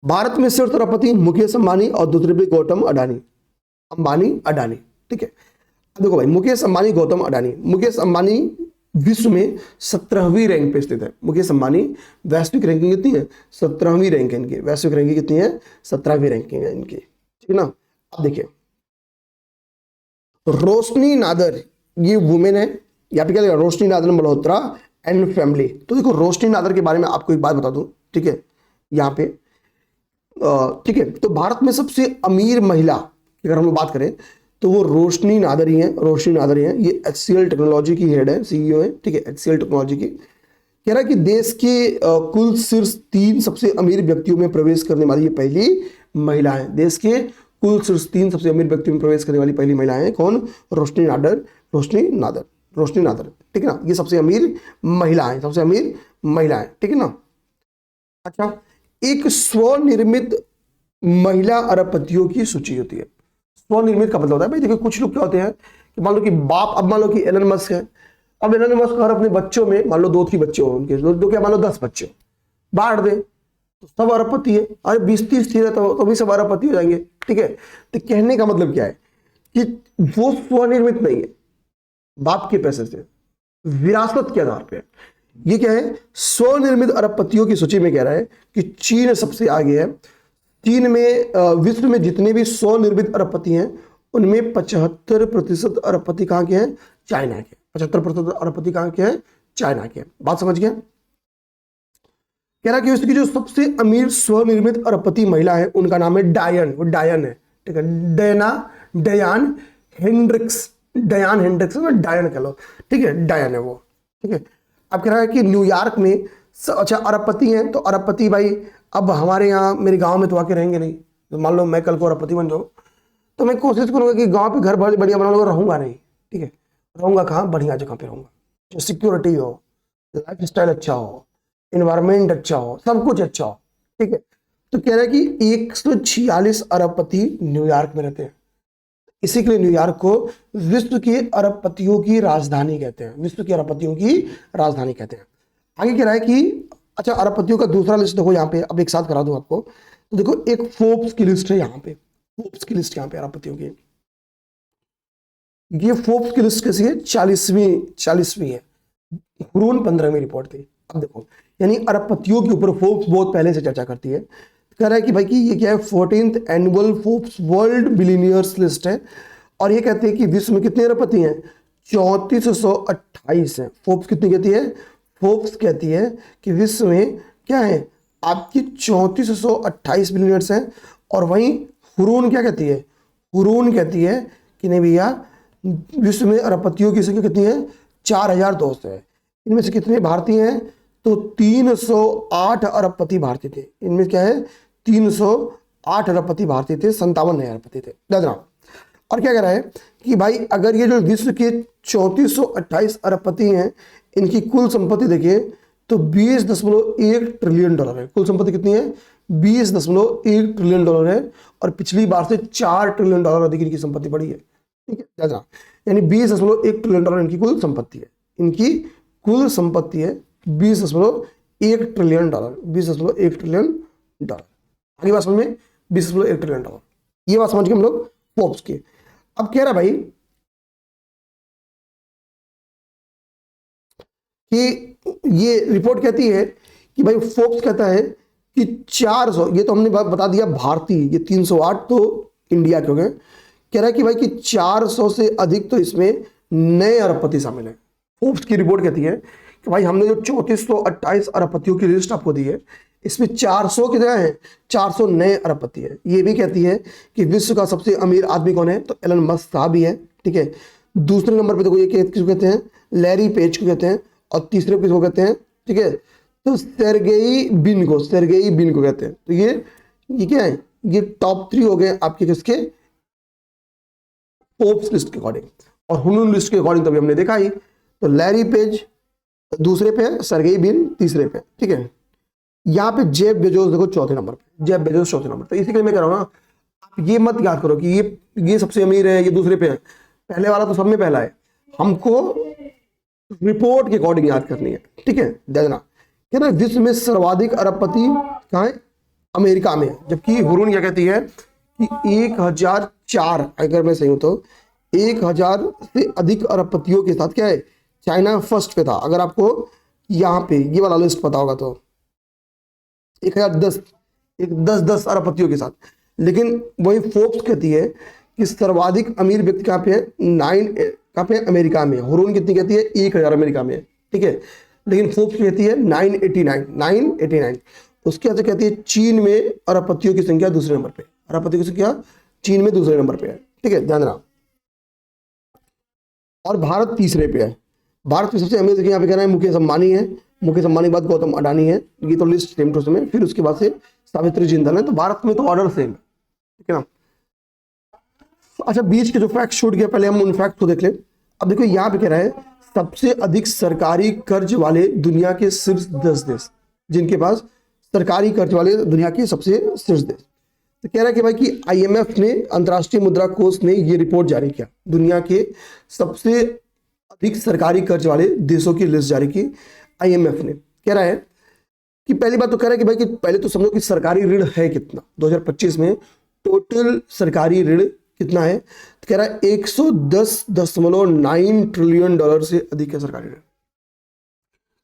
भारत में सिर्फ अरबपति मुकेश अंबानी और दूसरे पे गौतम अडानी, अडानी, ठीक है। देखो भाई, मुकेश अंबानी, गौतम अडानी। मुकेश अंबानी विश्व में 17वीं रैंक पे स्थित है। मुकेश अंबानी वैश्विक रैंकिंग कितनी है? 17वीं रैंक है इनकी। वैश्विक रैंकिंग कितनी है? 17वीं रैंकिंग है इनकी, ठीक है ना। अब देखिए रोशनी नादर, ये वुमेन है। यहाँ पे क्या लिखा? रोशनी नादर मल्होत्रा एंड फैमिली। तो देखो रोशनी नादर के बारे में आपको एक बात बता दूं, ठीक है, यहाँ पे, ठीक है। तो भारत में सबसे अमीर महिला अगर हम लोग बात करें तो वो रोशनी नादर ही हैं, रोशनी नादर ही हैं। ये HCL टेक्नोलॉजी की हेड है, सीईओ है, ठीक है, HCL टेक्नोलॉजी की। कह रहा है कि देश के कुल शीर्ष 3 सबसे अमीर व्यक्तियों में प्रवेश करने वाली ये पहली महिला है। देश के कुल शीर्ष 3 सबसे अमीर व्यक्तियों में प्रवेश करने वाली पहली महिला है। कौन? रोशनी नादर, ठीक है ना। ये सबसे अमीर महिला है, सबसे अमीर महिला है, ठीक है ना। अच्छा, एक स्वनिर्मित महिला अरबपतियों की सूची होती है। स्वनिर्मित का मतलब होता है भाई, देखिए कुछ लोग क्या होते हैं कि मान लो कि बाप, अब मान लो कि एलन मस्क है, अब एलन मस्क और अपने बच्चों में मान लो 2-3 बच्चे हो उनके, दो क्या मान लो 10 बच्चे बांट दे तो सब अरबपति है। अरे 20-30 थी तो भी सब अरबपति हो जाएंगे, ठीक है। तो कहने का मतलब क्या है कि वो स्वनिर्मित नहीं है, बाप के पैसे से, विरासत के आधार पर। ये क्या है? स्वनिर्मित अरबपतियों की सूची में कह रहा है कि चीन सबसे आगे है। चीन में विश्व में जितने भी स्वनिर्मित अरबपति हैं उनमें 75% अरबपति कहाँ के हैं? चाइना के। 75% अरबपति कहाँ के हैं? चाइना के। बात समझ गए? कह रहा कि विश्व की जो सबसे अमीर स्वनिर्मित अरबपति महिला है उनका नाम है डायन, वो डायन है, ठीक है। डायन हेंड्रिक्स, डायन कह लो, ठीक है, डायन है वो, ठीक है। अब कह रहा है कि न्यूयॉर्क में अच्छा अरबपति हैं, तो अरबपति भाई अब हमारे यहाँ मेरे गांव में तो आके रहेंगे नहीं। तो मान लो मैं कल को अरबपति बन जाऊँ तो मैं कोशिश करूंगा कि गांव पे घर बढ़िया बना लूंगा, रहूंगा नहीं, ठीक है। रहूंगा कहाँ? बढ़िया जगह पे रहूंगा, जो सिक्योरिटी हो, लाइफ स्टाइल अच्छा हो, इन्वायरमेंट अच्छा हो, सब कुछ अच्छा हो, ठीक है। तो कह रहा है कि 146 अरबपति न्यूयॉर्क में रहते हैं। इसी के लिए न्यूयॉर्क को विश्व के अरबपतियों की राजधानी कहते हैं, विश्व के अरबपतियों की राजधानी कहते हैं। आगे कह रहा है कि अच्छा अरबपतियों का दूसरा लिस्ट देखो यहाँ पे, अब एक साथ करा दूं आपको। तो देखो एक फोर्ब्स की लिस्ट है यहाँ पे, फोर्ब्स की लिस्ट यहाँ पे अरबपतियों की। ये फोर्ब्स की लिस्ट कैसी है? 40वीं है। हुरून 15वीं रिपोर्ट थी। अब देखो यानी अरबपतियों के ऊपर फोर्ब्स बहुत पहले से चर्चा करती है। कह रहा है कि भाई कि ये क्या है? 14th annual Forbes world billionaires list है, और ये कहते हैं कि विश्व में कितने अरबपति हैं? 3428 है। फोर्ब्स कितनी कहती है? फोर्ब्स कहती है कि विश्व में क्या है आपकी 3428 बिलियनर्स हैं। और वहीं हुरून क्या कहती है? हुरून कहती है कि नहीं भैया, विश्व में अरबपतियों की संख्या कितनी है? 4200 है। इनमें से कितने भारतीय हैं? तो 308 अरबपति भारतीय थे। इनमें क्या है? 308 अरबपति भारतीय थे, 57 नए अरबपति थे। ध्यान। और क्या कह रहा है कि भाई अगर ये जो विश्व के 3428 अरबपति हैं, इनकी कुल संपत्ति देखिए तो 20.1 ट्रिलियन डॉलर है। कुल संपत्ति कितनी है? 20.1 ट्रिलियन डॉलर है। और पिछली बार से 4 ट्रिलियन डॉलर अधिक इनकी संपत्ति बढ़ी है। ठीक है, ध्यान। यानी 20.1 ट्रिलियन डॉलर इनकी कुल संपत्ति है। इनकी कुल संपत्ति है 20.1 ट्रिलियन डॉलर। 20.1 trillion dollar. आगे बात समझ में? 20.1 ट्रिलियन डॉलर। ये बात समझ के हम लोग फोर्ब्स की। अब कह रहा भाई कि ये रिपोर्ट कहती है कि भाई फोर्ब्स कहता है कि 400, ये तो हमने बता दिया भारतीय, ये 308 तो इंडिया के हो गए। कह रहा है कि भाई कि 400 से अधिक तो इसमें नए अरबपति शामिल है। फोर्ब्स की रिपोर्ट कहती है कि भाई हमने जो 3428 अरबपतियों की लिस्ट आपको दी है, इसमें 400 की जगह है 400 नए अरबपति है। ये भी कहती है कि विश्व का सबसे अमीर आदमी कौन है? तो एलन मस्क साहब भी है। ठीक है, दूसरे नंबर पे देखो ये किसको कहते हैं? लैरी पेज को कहते हैं। और तीसरे किसको कहते हैं? ठीक है, तो सेर्गेई बिन को कहते हैं। तो ये क्या है? ये टॉप 3 हो गए आपके किसके? फोर्ब्स लिस्ट के अकॉर्डिंग। और हुनून लिस्ट के अकॉर्डिंग तभी हमने देखा ही। तो लैरी पेज दूसरे पे है, सर्गेई बिन तीसरे पे। ठीक है, यहाँ पे जेफ बेजोस देखो चौथे नंबर पे, जेफ बेजोस चौथे नंबर। तो इसी के लिए मैं कह रहा हूँ ना, आप ये मत याद करो कि ये सबसे अमीर है, ये दूसरे पे है। पहले वाला तो सब में पहला है। हमको रिपोर्ट के अकॉर्डिंग याद करनी है। ठीक है, देखना क्या ना, विश्व में सर्वाधिक अरबपति कहाँ है? अमेरिका में। जबकि हुरून क्या कहती है कि 1004, अगर मैं सही हूं तो 1000 से अधिक अरबपतियों के साथ क्या है? चाइना फर्स्ट पे था। अगर आपको यहाँ पे ये वाला लिस्ट पता होगा तो 1010 अरबपतियों के साथ। लेकिन वही फोर्ब्स कहती है कि सर्वाधिक अमीर व्यक्ति कहाँ पे है? 9 कहाँ पे? अमेरिका में। हुरून कितनी कहती है? 1000 अमेरिका में। ठीक है, लेकिन फोर्ब्स कहती है 989। उसके बाद कहती है चीन में अरबपतियों की संख्या दूसरे नंबर पे। अरबपतियों की संख्या चीन में दूसरे नंबर पे है। ठीक है, ध्यान रखना। और भारत तीसरे पे है। भारत में सबसे अमीर यहाँ पे कहना है मुकेश अंबानी है। मुकेश अंबानी के बाद गौतम अडानी है। ये तो लिस्ट सेम टू सेम है। फिर उसके बाद से सावित्री जिंदल है। तो भारत में तो ऑर्डर सेम है। ठीक है ना। अच्छा, बीच के जो फैक्ट छूट गया, पहले हम उन फैक्ट को देख ले। अब देखो यहाँ पे कह रहा है सबसे अधिक सरकारी कर्ज वाले दुनिया के शीर्ष 10 देश, जिनके पास सरकारी कर्ज वाले दुनिया के सबसे शीर्ष देश। तो कह रहा है कि भाई कि IMF ने, अंतर्राष्ट्रीय मुद्रा कोष ने ये रिपोर्ट जारी किया, दुनिया के सबसे अधिक सरकारी कर्ज वाले देशों की लिस्ट जारी की IMF ने। कह रहा है कि पहली बात तो कह रहा है कि भाई कि पहले तो समझो कि सरकारी ऋण है कितना। 2025 में टोटल सरकारी ऋण कितना है? तो कह रहा है 110.9 ट्रिलियन डॉलर से अधिक है सरकारी ऋण।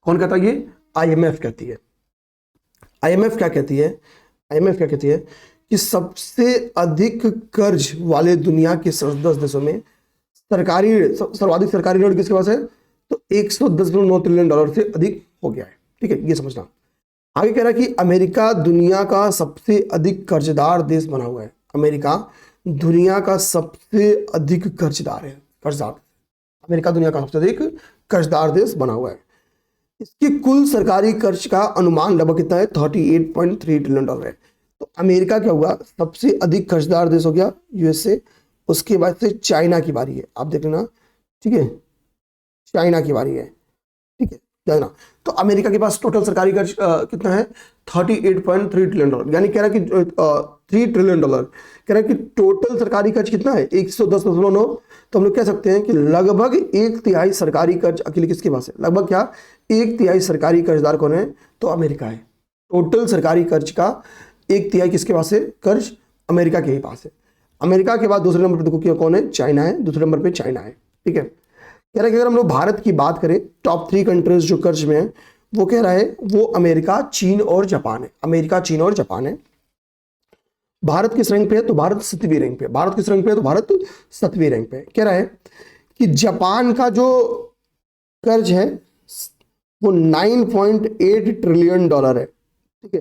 कौन कहता है ये? IMF कहती है। IMF क्या कहती है? IMF क्या कहती है कि सबसे अधिक कर्ज वाले दुनिया के 10 देशों में सर्वाधिक सरकारी ऋण किसके पास है? तो 110.9 ट्रिलियन डॉलर से अधिक हो गया है। ठीक है, ये समझना। आगे कह रहा है कि अमेरिका दुनिया का सबसे अधिक कर्जदार देश बना हुआ है। अमेरिका दुनिया का सबसे अधिक कर्जदार है। अमेरिका दुनिया का सबसे अधिक कर्जदार देश बना हुआ है। इसके कुल सरकारी कर्ज का अनुमान लगभग कितना है? 38.3 ट्रिलियन डॉलर है। तो अमेरिका क्या हुआ? सबसे अधिक कर्जदार देश हो गया USA। उसके बाद से चाइना की बारी है। आप देख लेना। ठीक है, चाइना की बारी है। ठीक है, देखना। तो अमेरिका के पास टोटल सरकारी कर्ज कितना है? 38.3 ट्रिलियन डॉलर। यानी कह रहा है कि 3 ट्रिलियन डॉलर। कह रहा है कि टोटल सरकारी कर्ज कितना है? 110.9। तो हम लोग कह सकते हैं कि लगभग 1/3 सरकारी कर्ज अकेले किसके पास है? लगभग क्या 1/3 सरकारी कर्जदार कौन है? तो अमेरिका है। टोटल सरकारी कर्ज का 1/3 किसके पास है? कर्ज अमेरिका के ही पास है। अमेरिका के बाद दूसरे नंबर पर देखो कौन है? चाइना है। दूसरे नंबर पे चाइना है। ठीक है, कह रहा है कि अगर हम लोग भारत की बात करें, टॉप 3 कंट्रीज जो कर्ज में है, वो कह रहा है वो अमेरिका, चीन और जापान है। अमेरिका, चीन और जापान है। भारत किस रैंक पे है? तो भारत 7वीं रैंक पे। भारत किस रैंक पे है? तो भारत 7वीं रैंक पे। कह रहा है कि जापान का जो कर्ज है वो 9.8 ट्रिलियन डॉलर है। ठीक है,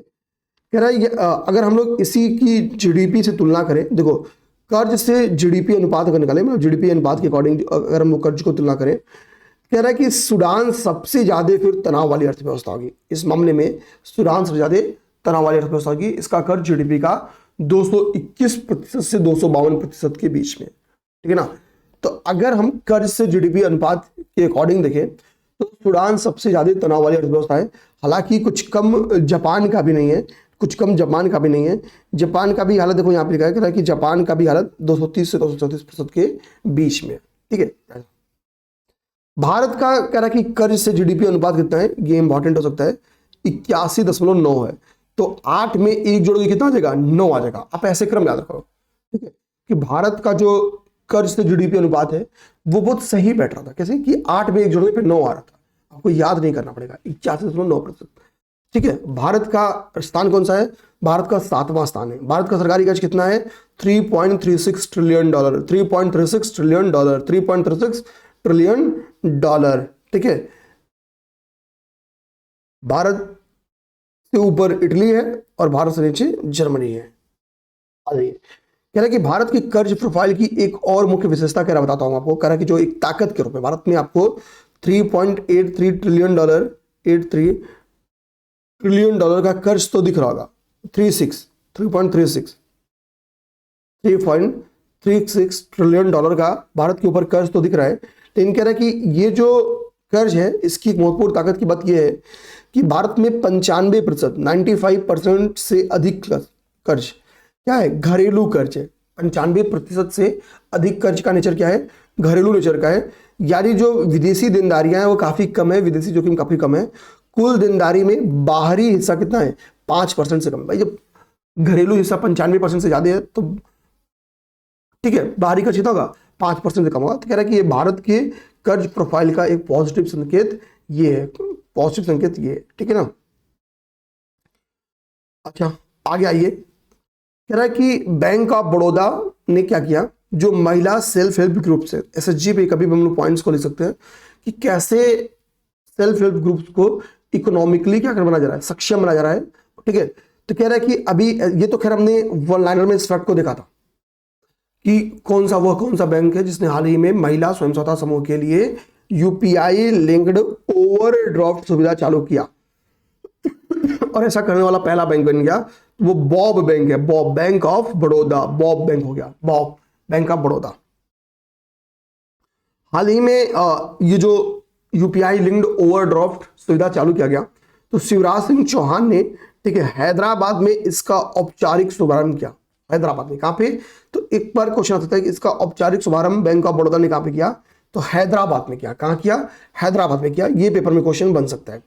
कह रहा है अगर हम लोग इसी की जीडीपी से तुलना करें, देखो कर्ज से जीडीपी अनुपात अगर निकालें, मतलब जीडीपी अनुपात के अकॉर्डिंग अगर हम कर्ज को तुलना करें, कह रहा है कि सूडान सबसे ज्यादा फिर तनाव वाली अर्थव्यवस्था होगी। इस मामले में सूडान सबसे ज्यादा तनाव वाली अर्थव्यवस्था होगी। इसका कर्ज जीडीपी का 221% से 252% के बीच में। ठीक है ना, तो अगर हम कर्ज से जीडीपी अनुपात के अकॉर्डिंग देखें तो सूडान सबसे ज्यादा तनाव वाली अर्थव्यवस्था है। हालांकि कुछ कम जापान का भी नहीं है, कुछ कम जापान का भी नहीं है। जापान का भी हालत देखो यहाँ पे लिखा है कि जापान का भी हालत 230 से 234% के बीच में। ठीक है, भारत का कह रहा है कि कर्ज से जीडीपी अनुपात कितना है, ये इंपॉर्टेंट हो सकता है, 81.9 है। तो 8 में 1 जोड़ोगे कितना आ जाएगा, 9 आ जाएगा। आप ऐसे क्रम याद रखो। ठीक है, कि भारत का जो कर्ज से जीडीपी अनुपात है वो बहुत सही बैठ रहा था। कैसे कि 8 में 1 जोड़ने पे 9 आ रहा था, आपको याद नहीं करना पड़ेगा, 81.9%। ठीक है, भारत का स्थान कौन सा है, भारत का 7वां स्थान है। भारत का सरकारी कर्ज कितना है, 3.36 trillion dollar, 3.36 trillion dollar, 3.36 trillion dollar. ठीक है, भारत से ऊपर इटली है और भारत से नीचे जर्मनी है। कह रहा है कि भारत की कर्ज प्रोफाइल की एक और मुख्य विशेषता कह रहा बताता हूं आपको। कह रहा है कि जो एक ताकत के रूप में भारत में आपको 3.83 ट्रिलियन डॉलर, 83 ट्रिलियन डॉलर का कर्ज तो दिख रहा होगा, 3.36 ट्रिलियन डॉलर का भारत के ऊपर कर्ज तो दिख रहा है। लेकिन कह रहा है कि ये जो कर्ज है इसकी महत्वपूर्ण ताकत की बात यह है कि भारत में 95%, 95% से अधिक कर्ज क्या है, घरेलू कर्ज है। 95% से अधिक कर्ज का नेचर क्या है, घरेलू नेचर का है। यानी जो विदेशी देनदारियां हैं वो काफी कम है, विदेशी जोखिम काफी कम है। कुल देनदारी में बाहरी हिस्सा कितना है, 5% से कम। भाई जब घरेलू हिस्सा 95% से ज्यादा है तो ठीक है, बाहरी कर्ज कितना होगा, 5% से कम होगा। तो कह रहा है कि ये भारत के कर्ज प्रोफाइल का एक पॉजिटिव संकेत ये है, पॉजिटिव संकेत ये है। ठीक है ना, अच्छा आगे आइए। कह रहा है कि बैंक ऑफ बड़ौदा ने क्या किया, जो महिला सेल्फ हेल्प ग्रुप से, एसएचजी पे कभी भी हम लोग पॉइंट्स को लिख सकते हैं कि कैसे सेल्फ हेल्प ग्रुप्स को इकोनॉमिकली क्या बनाया जा रहा है, सक्षम बनाया जा रहा है। ठीक है, तो कह रहा है कि अभी ये तो खैर हमने वन लाइनर में इस फैक्ट को देखा था कि कौन सा बैंक है जिसने हाल ही में महिला स्वयं सहायता समूह के लिए यूपीआई लिंक्ड ओवरड्राफ्ट सुविधा चालू किया और ऐसा करने वाला पहला बैंक बन गया। वो बॉब बैंक है, Bob bank of Baroda, Bob bank हो गया, बॉब बैंक ऑफ बड़ौदा। हाल ही में ये जो यूपीआई लिंक्ड ओवरड्राफ्ट सुविधा चालू किया गया तो शिवराज सिंह चौहान ने, ठीक है, हैदराबाद में इसका औपचारिक शुभारंभ किया। हैदराबाद में कहां पे, तो एक बार क्वेश्चन आ सकता है कि इसका औपचारिक शुभारंभ बैंक ऑफ बड़ौदा ने कहां पे किया, तो हैदराबाद में किया। कहां किया, हैदराबाद में किया। ये पेपर में क्वेश्चन बन सकता है।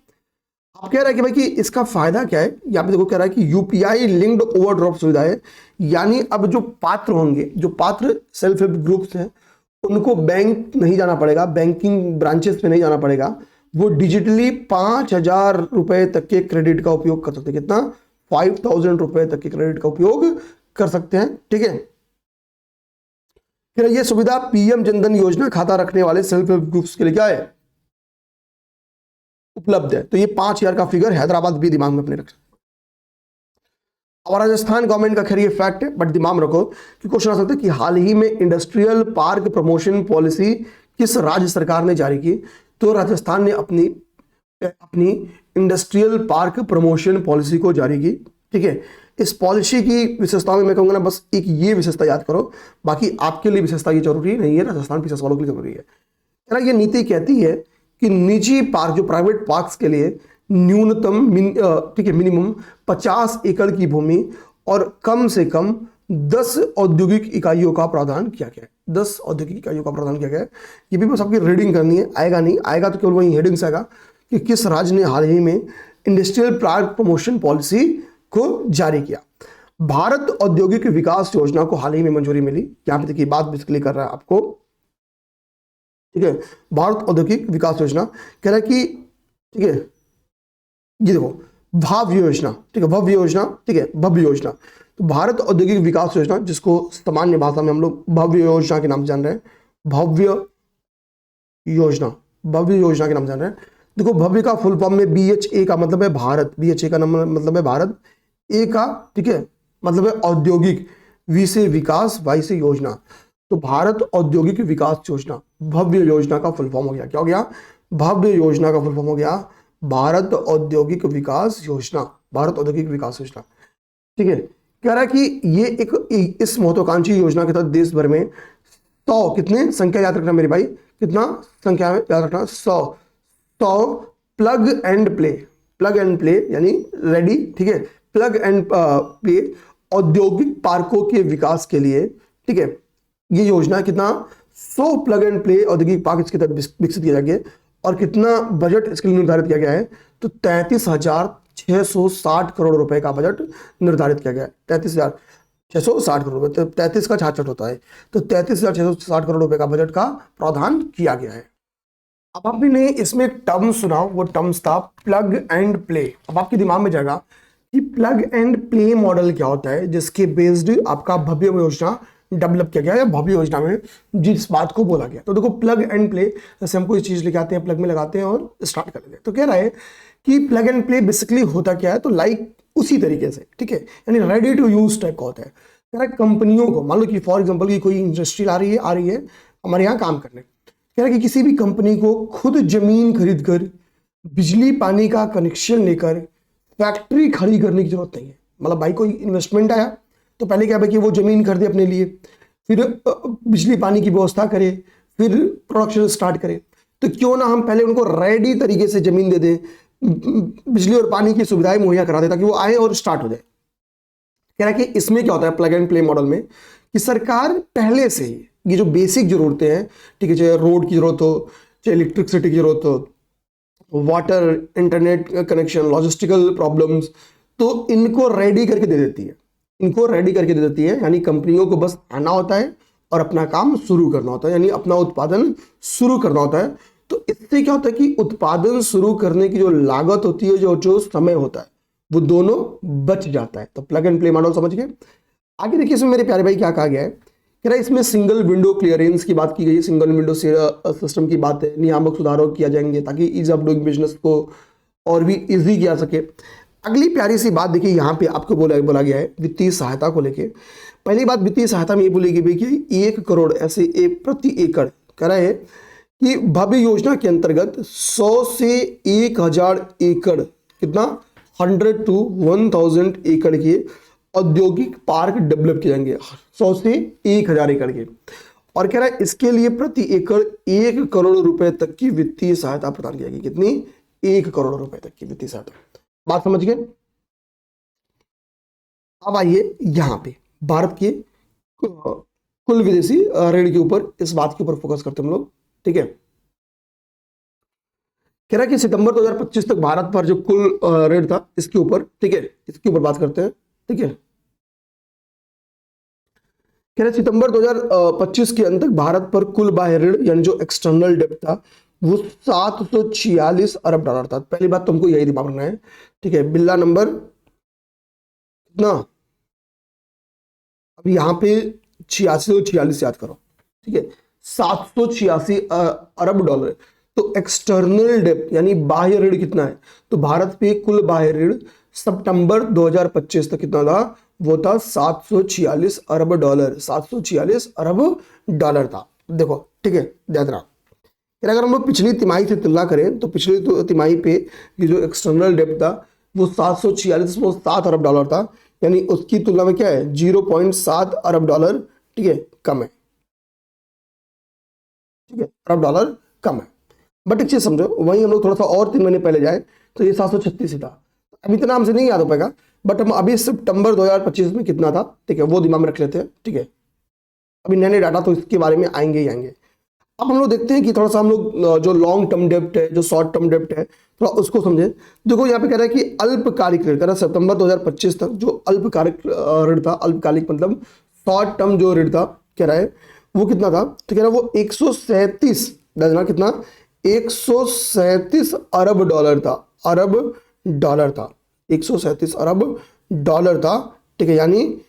अब कह रहा है कि भाई कि इसका फायदा क्या है, यहाँ पे देखो कह रहा है कि यूपीआई लिंक्ड ओवरड्राफ्ट सुविधा है। यानी अब जो पात्र होंगे, जो पात्र सेल्फ हेल्प ग्रुप्स हैं, उनको बैंक नहीं जाना पड़ेगा, बैंकिंग ब्रांचेस पे नहीं जाना पड़ेगा। वो डिजिटली 5,000 रुपए तक के क्रेडिट का उपयोग कर सकते हैं। कितना, 5,000 रुपए तक के क्रेडिट का उपयोग कर सकते हैं। ठीक है, फिर ये सुविधा पीएम जनधन योजना खाता रखने वाले सेल्फ हेल्प ग्रुप्स के लिए क्या है, उपलब्ध है। तो ये 5,000 का फिगर हैदराबाद भी दिमाग में अपने रख। और राजस्थान गवर्नमेंट का खैर ये फैक्ट है, बट दिमाग में रखो कि क्वेश्चन आ सकता है कि हाल ही में इंडस्ट्रियल पार्क प्रमोशन पॉलिसी किस राज्य सरकार ने जारी की। तो राजस्थान ने अपनी इंडस्ट्रियल पार्क प्रमोशन पॉलिसी को जारी की। ठीक है, इस पॉलिसी की विशेषताओं में मैं कहूंगा ना, बस एक ये विशेषता याद करो, बाकी आपके लिए विशेषता ये जरूरी नहीं है, राजस्थान पीसीएस वालों के लिए जरूरी है। ये नीति कहती है कि निजी पार्क, जो प्राइवेट पार्क्स के लिए न्यूनतम ठीक है मिनिमम 50 एकड़ की भूमि और कम से कम 10 औद्योगिक इकाइयों का प्रावधान किया गया है। 10 औद्योगिक इकाइयों का प्रावधान किया गया है। ये भी बस आपकी रीडिंग करनी है, आएगा नहीं, आएगा तो केवल वही हेडिंग से आएगा कि किस राज्य ने हाल ही में इंडस्ट्रियल पार्क प्रमोशन पॉलिसी को जारी किया। भारत औद्योगिक विकास योजना को हाल ही में मंजूरी मिली। यहां पे देखिए बात बेसिकली कर रहा है आपको, ठीक है, भारत औद्योगिक विकास योजना कह रहा है कि, ठीक है, ये देखो भव्य योजना, ठीक है, भव्य योजना, ठीक है, भव्य योजना। तो भारत औद्योगिक विकास योजना, जिसको सामान्य भाषा में हम लोग भव्य योजना के नाम से जान रहे हैं, भव्य योजना, भव्य योजना के नाम जान रहे हैं। देखो भव्य का फुल फॉर्म में BHA का मतलब है भारत, BHA का नाम मतलब है भारत, ए का ठीक है मतलब है औद्योगिक, वी से विकास, वाई से योजना। तो भारत औद्योगिक विकास योजना, भव्य योजना का फुल फॉर्म हो गया, क्या हो गया, भव्य योजना का फुल फॉर्म हो गया भारत औद्योगिक विकास योजना, भारत औद्योगिक विकास योजना। ठीक है, कह रहा है कि ये एक इस महत्वाकांक्षी योजना के तहत देश भर में 100 कितने संख्या याद रखना मेरे भाई, कितना संख्या याद रखना, 100 plug and play, plug and play यानी रेडी, ठीक है, प्लग एंड प्ले औद्योगिक पार्कों के विकास के लिए, ठीक है, ये योजना कितना 100 प्लग एंड प्ले औद्योगिक पार्क इसके तहत विकसित किया गया। और कितना बजट इसके लिए निर्धारित किया गया है, तो 33,660 करोड़ रुपए का बजट निर्धारित किया गया है। 33,660 करोड़ रुपए, 33 का 66 होता है, तो 33,660 करोड़ रुपए का बजट का प्रावधान किया गया है। अब आपने इसमें एक टर्म सुना, वो टर्म्स था प्लग एंड प्ले। अब आपके दिमाग में जाएगा कि प्लग एंड प्ले मॉडल क्या होता है, जिसके बेस्ड आपका भव्य योजना डेवलप किया गया है, भव्य योजना में जिस बात को बोला गया। तो देखो प्लग एंड प्ले, जैसे हम कोई चीज लेके आते हैं, प्लग में लगाते हैं और स्टार्ट कर लेते हैं। तो कह रहा है कि प्लग एंड प्ले बेसिकली होता क्या है, तो लाइक उसी तरीके से, ठीक है, यानी रेडी टू यूज टाइप का होता है। कह रहा है कंपनियों को, मान लो कि फॉर एग्जाम्पल की कोई इंडस्ट्री आ रही है हमारे यहाँ काम करने, कह रहा है कि किसी भी कंपनी को खुद जमीन खरीद कर, बिजली पानी का कनेक्शन लेकर फैक्ट्री खड़ी करने की जरूरत नहीं है। मतलब भाई कोई इन्वेस्टमेंट आया तो पहले क्या है कि वो जमीन खरीदे अपने लिए, फिर बिजली पानी की व्यवस्था करे, फिर प्रोडक्शन स्टार्ट करे। तो क्यों ना हम पहले उनको रेडी तरीके से जमीन दे दें, बिजली और पानी की सुविधाएं मुहैया करा दें ताकि वो आए और स्टार्ट हो जाए। कह रहा है कि इसमें क्या होता है प्लग एंड प्ले मॉडल में, कि सरकार पहले से ही ये जो बेसिक जरूरतें हैं, ठीक है, चाहे रोड की जरूरत हो, चाहे इलेक्ट्रिसिटी की जरूरत हो, water, internet connection, logistical problems, तो इनको रेडी करके दे देती है, इनको रेडी करके दे देती है। यानी कंपनियों को बस आना होता है और अपना काम शुरू करना होता है, यानी अपना उत्पादन शुरू करना होता है। तो इससे क्या होता है कि उत्पादन शुरू करने की जो लागत होती है, जो समय होता है, वो दोनों बच जाता है। तो प्लग एंड प्ले मॉडल समझ गए। आगे देखिए इसमें मेरे प्यारे भाई क्या कहा गया है, कह रहा है इसमें सिंगल विंडो क्लियरेंस की बात की गई है, सिंगल विंडो सिस्टम की बात है, नियामक सुधारों किया जाएंगे ताकि ईज ऑफ डूइंग बिजनेस को और भी इजी किया सके। अगली प्यारी सी बात देखिए यहाँ पे आपको बोला गया है वित्तीय सहायता को लेके। पहली बात वित्तीय सहायता में ये बोली गई कि 1 करोड़ ऐसे प्रति एकड़, कह रहा है कि भव्य योजना के अंतर्गत 100 से 1000 एकड़, कितना 100 to 1000 एकड़ के औद्योगिक पार्क डेवलप किए जाएंगे, 100 से 1000 एकड़ के। और कह रहा है इसके लिए प्रति एकड़ 1 करोड़ रुपए तक की वित्तीय सहायता प्रदान की जाएगी। कितनी? 1 करोड़ रुपए तक की वित्तीय सहायता। बात समझ गए। अब आइए यहां पे भारत के कुल विदेशी ऋण के ऊपर, इस बात के ऊपर फोकस करते हैं हम लोग, ठीक है। कह रहा है कि सितंबर 2025 तक भारत पर जो कुल ऋण था इसके ऊपर, ठीक है, इसके ऊपर बात करते हैं, ठीक है। कह रहे सितंबर 2025 के अंत तक भारत पर कुल बाह्य ऋण यानी जो एक्सटर्नल डेब्ट था वो 746 अरब डॉलर था। पहली बात तुमको यही दिमाग रखना है, ठीक है। बिल्ला नंबर कितना, अब यहाँ पे 8646 याद करो, ठीक है, 786 अरब डॉलर। तो एक्सटर्नल डेब्ट यानी बाह्य ऋण कितना है, तो भारत पे कुल बाह्य ऋण सितंबर 2025 तक कितना था, वो था 746 अरब डॉलर, 746 अरब डॉलर था। देखो ठीक है, ध्यान रखना। अगर हम लोग पिछली तिमाही से तुलना करें तो पिछली तिमाही पे ये जो एक्सटर्नल डेब्ट था वो 746 अरब डॉलर था, यानी उसकी तुलना में क्या है 0.7 अरब डॉलर, ठीक है, कम है, ठीक है, अरब डॉलर कम है। बट एक चीज समझो, वहीं हम लोग थोड़ा सा और 3 महीने पहले जाए तो ये 736 ही था। अब इतना हमसे नहीं याद हो पाएगा, बट हम अभी सितंबर 2025 में कितना था, ठीक है, वो दिमाग में रख लेते हैं, ठीक है। अभी नए नए डाटा तो इसके बारे में आएंगे ही आएंगे। अब हम लोग देखते हैं कि थोड़ा सा हम लोग जो लॉन्ग टर्म डेब्ट है, जो शॉर्ट टर्म डेब्ट है, थोड़ा उसको समझें। देखो यहाँ पे कह रहा है कि अल्पकालिक ऋण, कह रहा है सितंबर 2025 तक जो अल्पकालिक ऋण था, अल्पकालिक मतलब शॉर्ट टर्म जो ऋण था, कह रहा है वो कितना था, तो कह रहा है वो 137, कितना 137 अरब डॉलर था, अरब डॉलर था, 137 अरब डॉलर था, ठीक है, यानी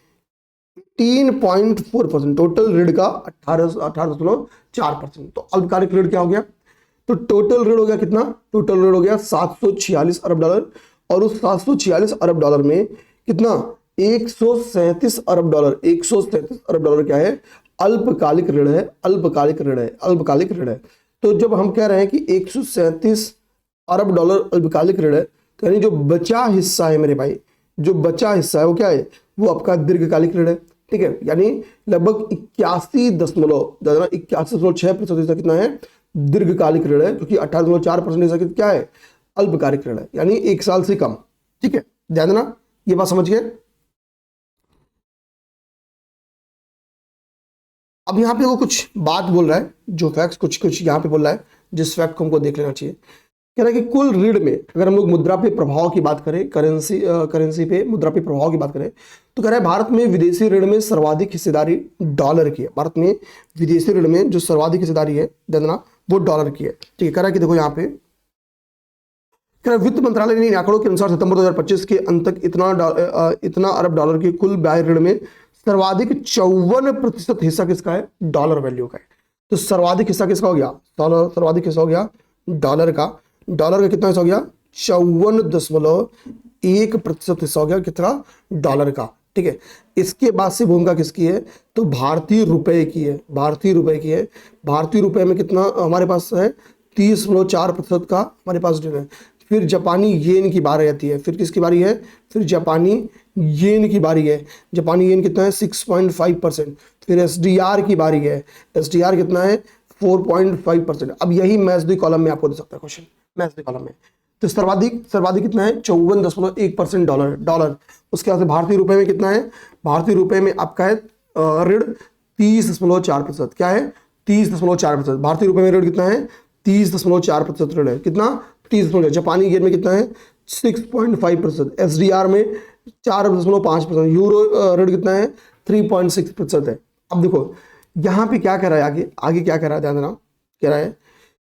3.4%, टोटल ऋण का 18.4%। तो अल्पकालिक ऋण क्या हो गया, तो टोटल ऋण हो गया कितना, टोटल ऋण हो गया 746 अरब डॉलर, और उस 746 अरब डॉलर में कितना 137 अरब डॉलर, 137 अरब डॉलर क्या है, अल्पकालिक ऋण है, अल्पकालिक ऋण है, अल्पकालिक ऋण है। तो जब हम कह रहे हैं कि 137 अरब डॉलर अल्पकालिक ऋण है, तो यानी जो बचा हिस्सा है मेरे भाई, जो बचा हिस्सा है वो क्या है, वो आपका दीर्घकालिक ऋण है। ठीक है, यानी लगभग 81.6% हिस्सा कितना है, दीर्घकालिक ऋण है, क्योंकि 18.4% हिस्सा क्या है, अल्पकालिक ऋण है, यानी 1 साल से कम। ठीक है, ध्यान देना, ये बात समझ गए। अब यहाँ पे वो कुछ बात बोल रहा है, जो फैक्ट्स कुछ यहाँ पे बोल रहा है, जिस फैक्ट को हमको देख लेना चाहिए। कह रहा है कि कुल ऋण में अगर हम लोग मुद्रा पे प्रभाव की बात करें, करेंसी पे मुद्रा पे प्रभाव की बात करें, तो कह रहा है भारत में विदेशी ऋण में सर्वाधिक हिस्सेदारी डॉलर की है। भारत में विदेशी ऋण में जो सर्वाधिक हिस्सेदारी है देना, वो डॉलर की है। ठीक है, कह रहा है कि देखो यहाँ पे कह रहा है वित्त मंत्रालय ने आंकड़ों के अनुसार सितंबर 2025 के अंत तक इतना अरब डॉलर के कुल बाह्य ऋण में सर्वाधिक 54% हिस्सा किसका है, डॉलर वैल्यू का है। तो सर्वाधिक हिस्सा किसका हो गया, सर्वाधिक हिस्सा हो गया डॉलर का। डॉलर का कितना हिस्सा हो गया, 54.1% हिस्सा हो गया कितना, डॉलर का। ठीक है, इसके बाद से भूमिका किसकी है, तो भारतीय रुपए की है, भारतीय रुपए की है। भारतीय रुपए में कितना हमारे पास है, 30.4% का हमारे पास ऋण है। फिर जापानी येन की बारी आती है, फिर किसकी बारी है, फिर जापानी येन की बारी है। जापानी येन कितना है, 6.5%। फिर एसडीआर की बारी है, एसडीआर कितना है, 4.5%। अब यही मैच दी कॉलम में आपको दे सकता है क्वेश्चन, मैच दी कॉलम में। तो सर्वाधिक कितना है, 54.1% डॉलर। उसके बाद भारतीय रुपए में कितना है, भारतीय रुपए में आपका है ऋण 30.4%। क्या है, 30.4%। भारतीय रुपए में ऋण कितना है, 30.4% ऋण है। कितना, 30। जापानी येन में कितना है, 6.5%। एसडीआर में 4.5%। यूरो ऋण कितना है, 3.6% है। अब देखो यहां पे क्या कह रहा है, आगे क्या कह रहा है, ध्यान देना। कह रहा है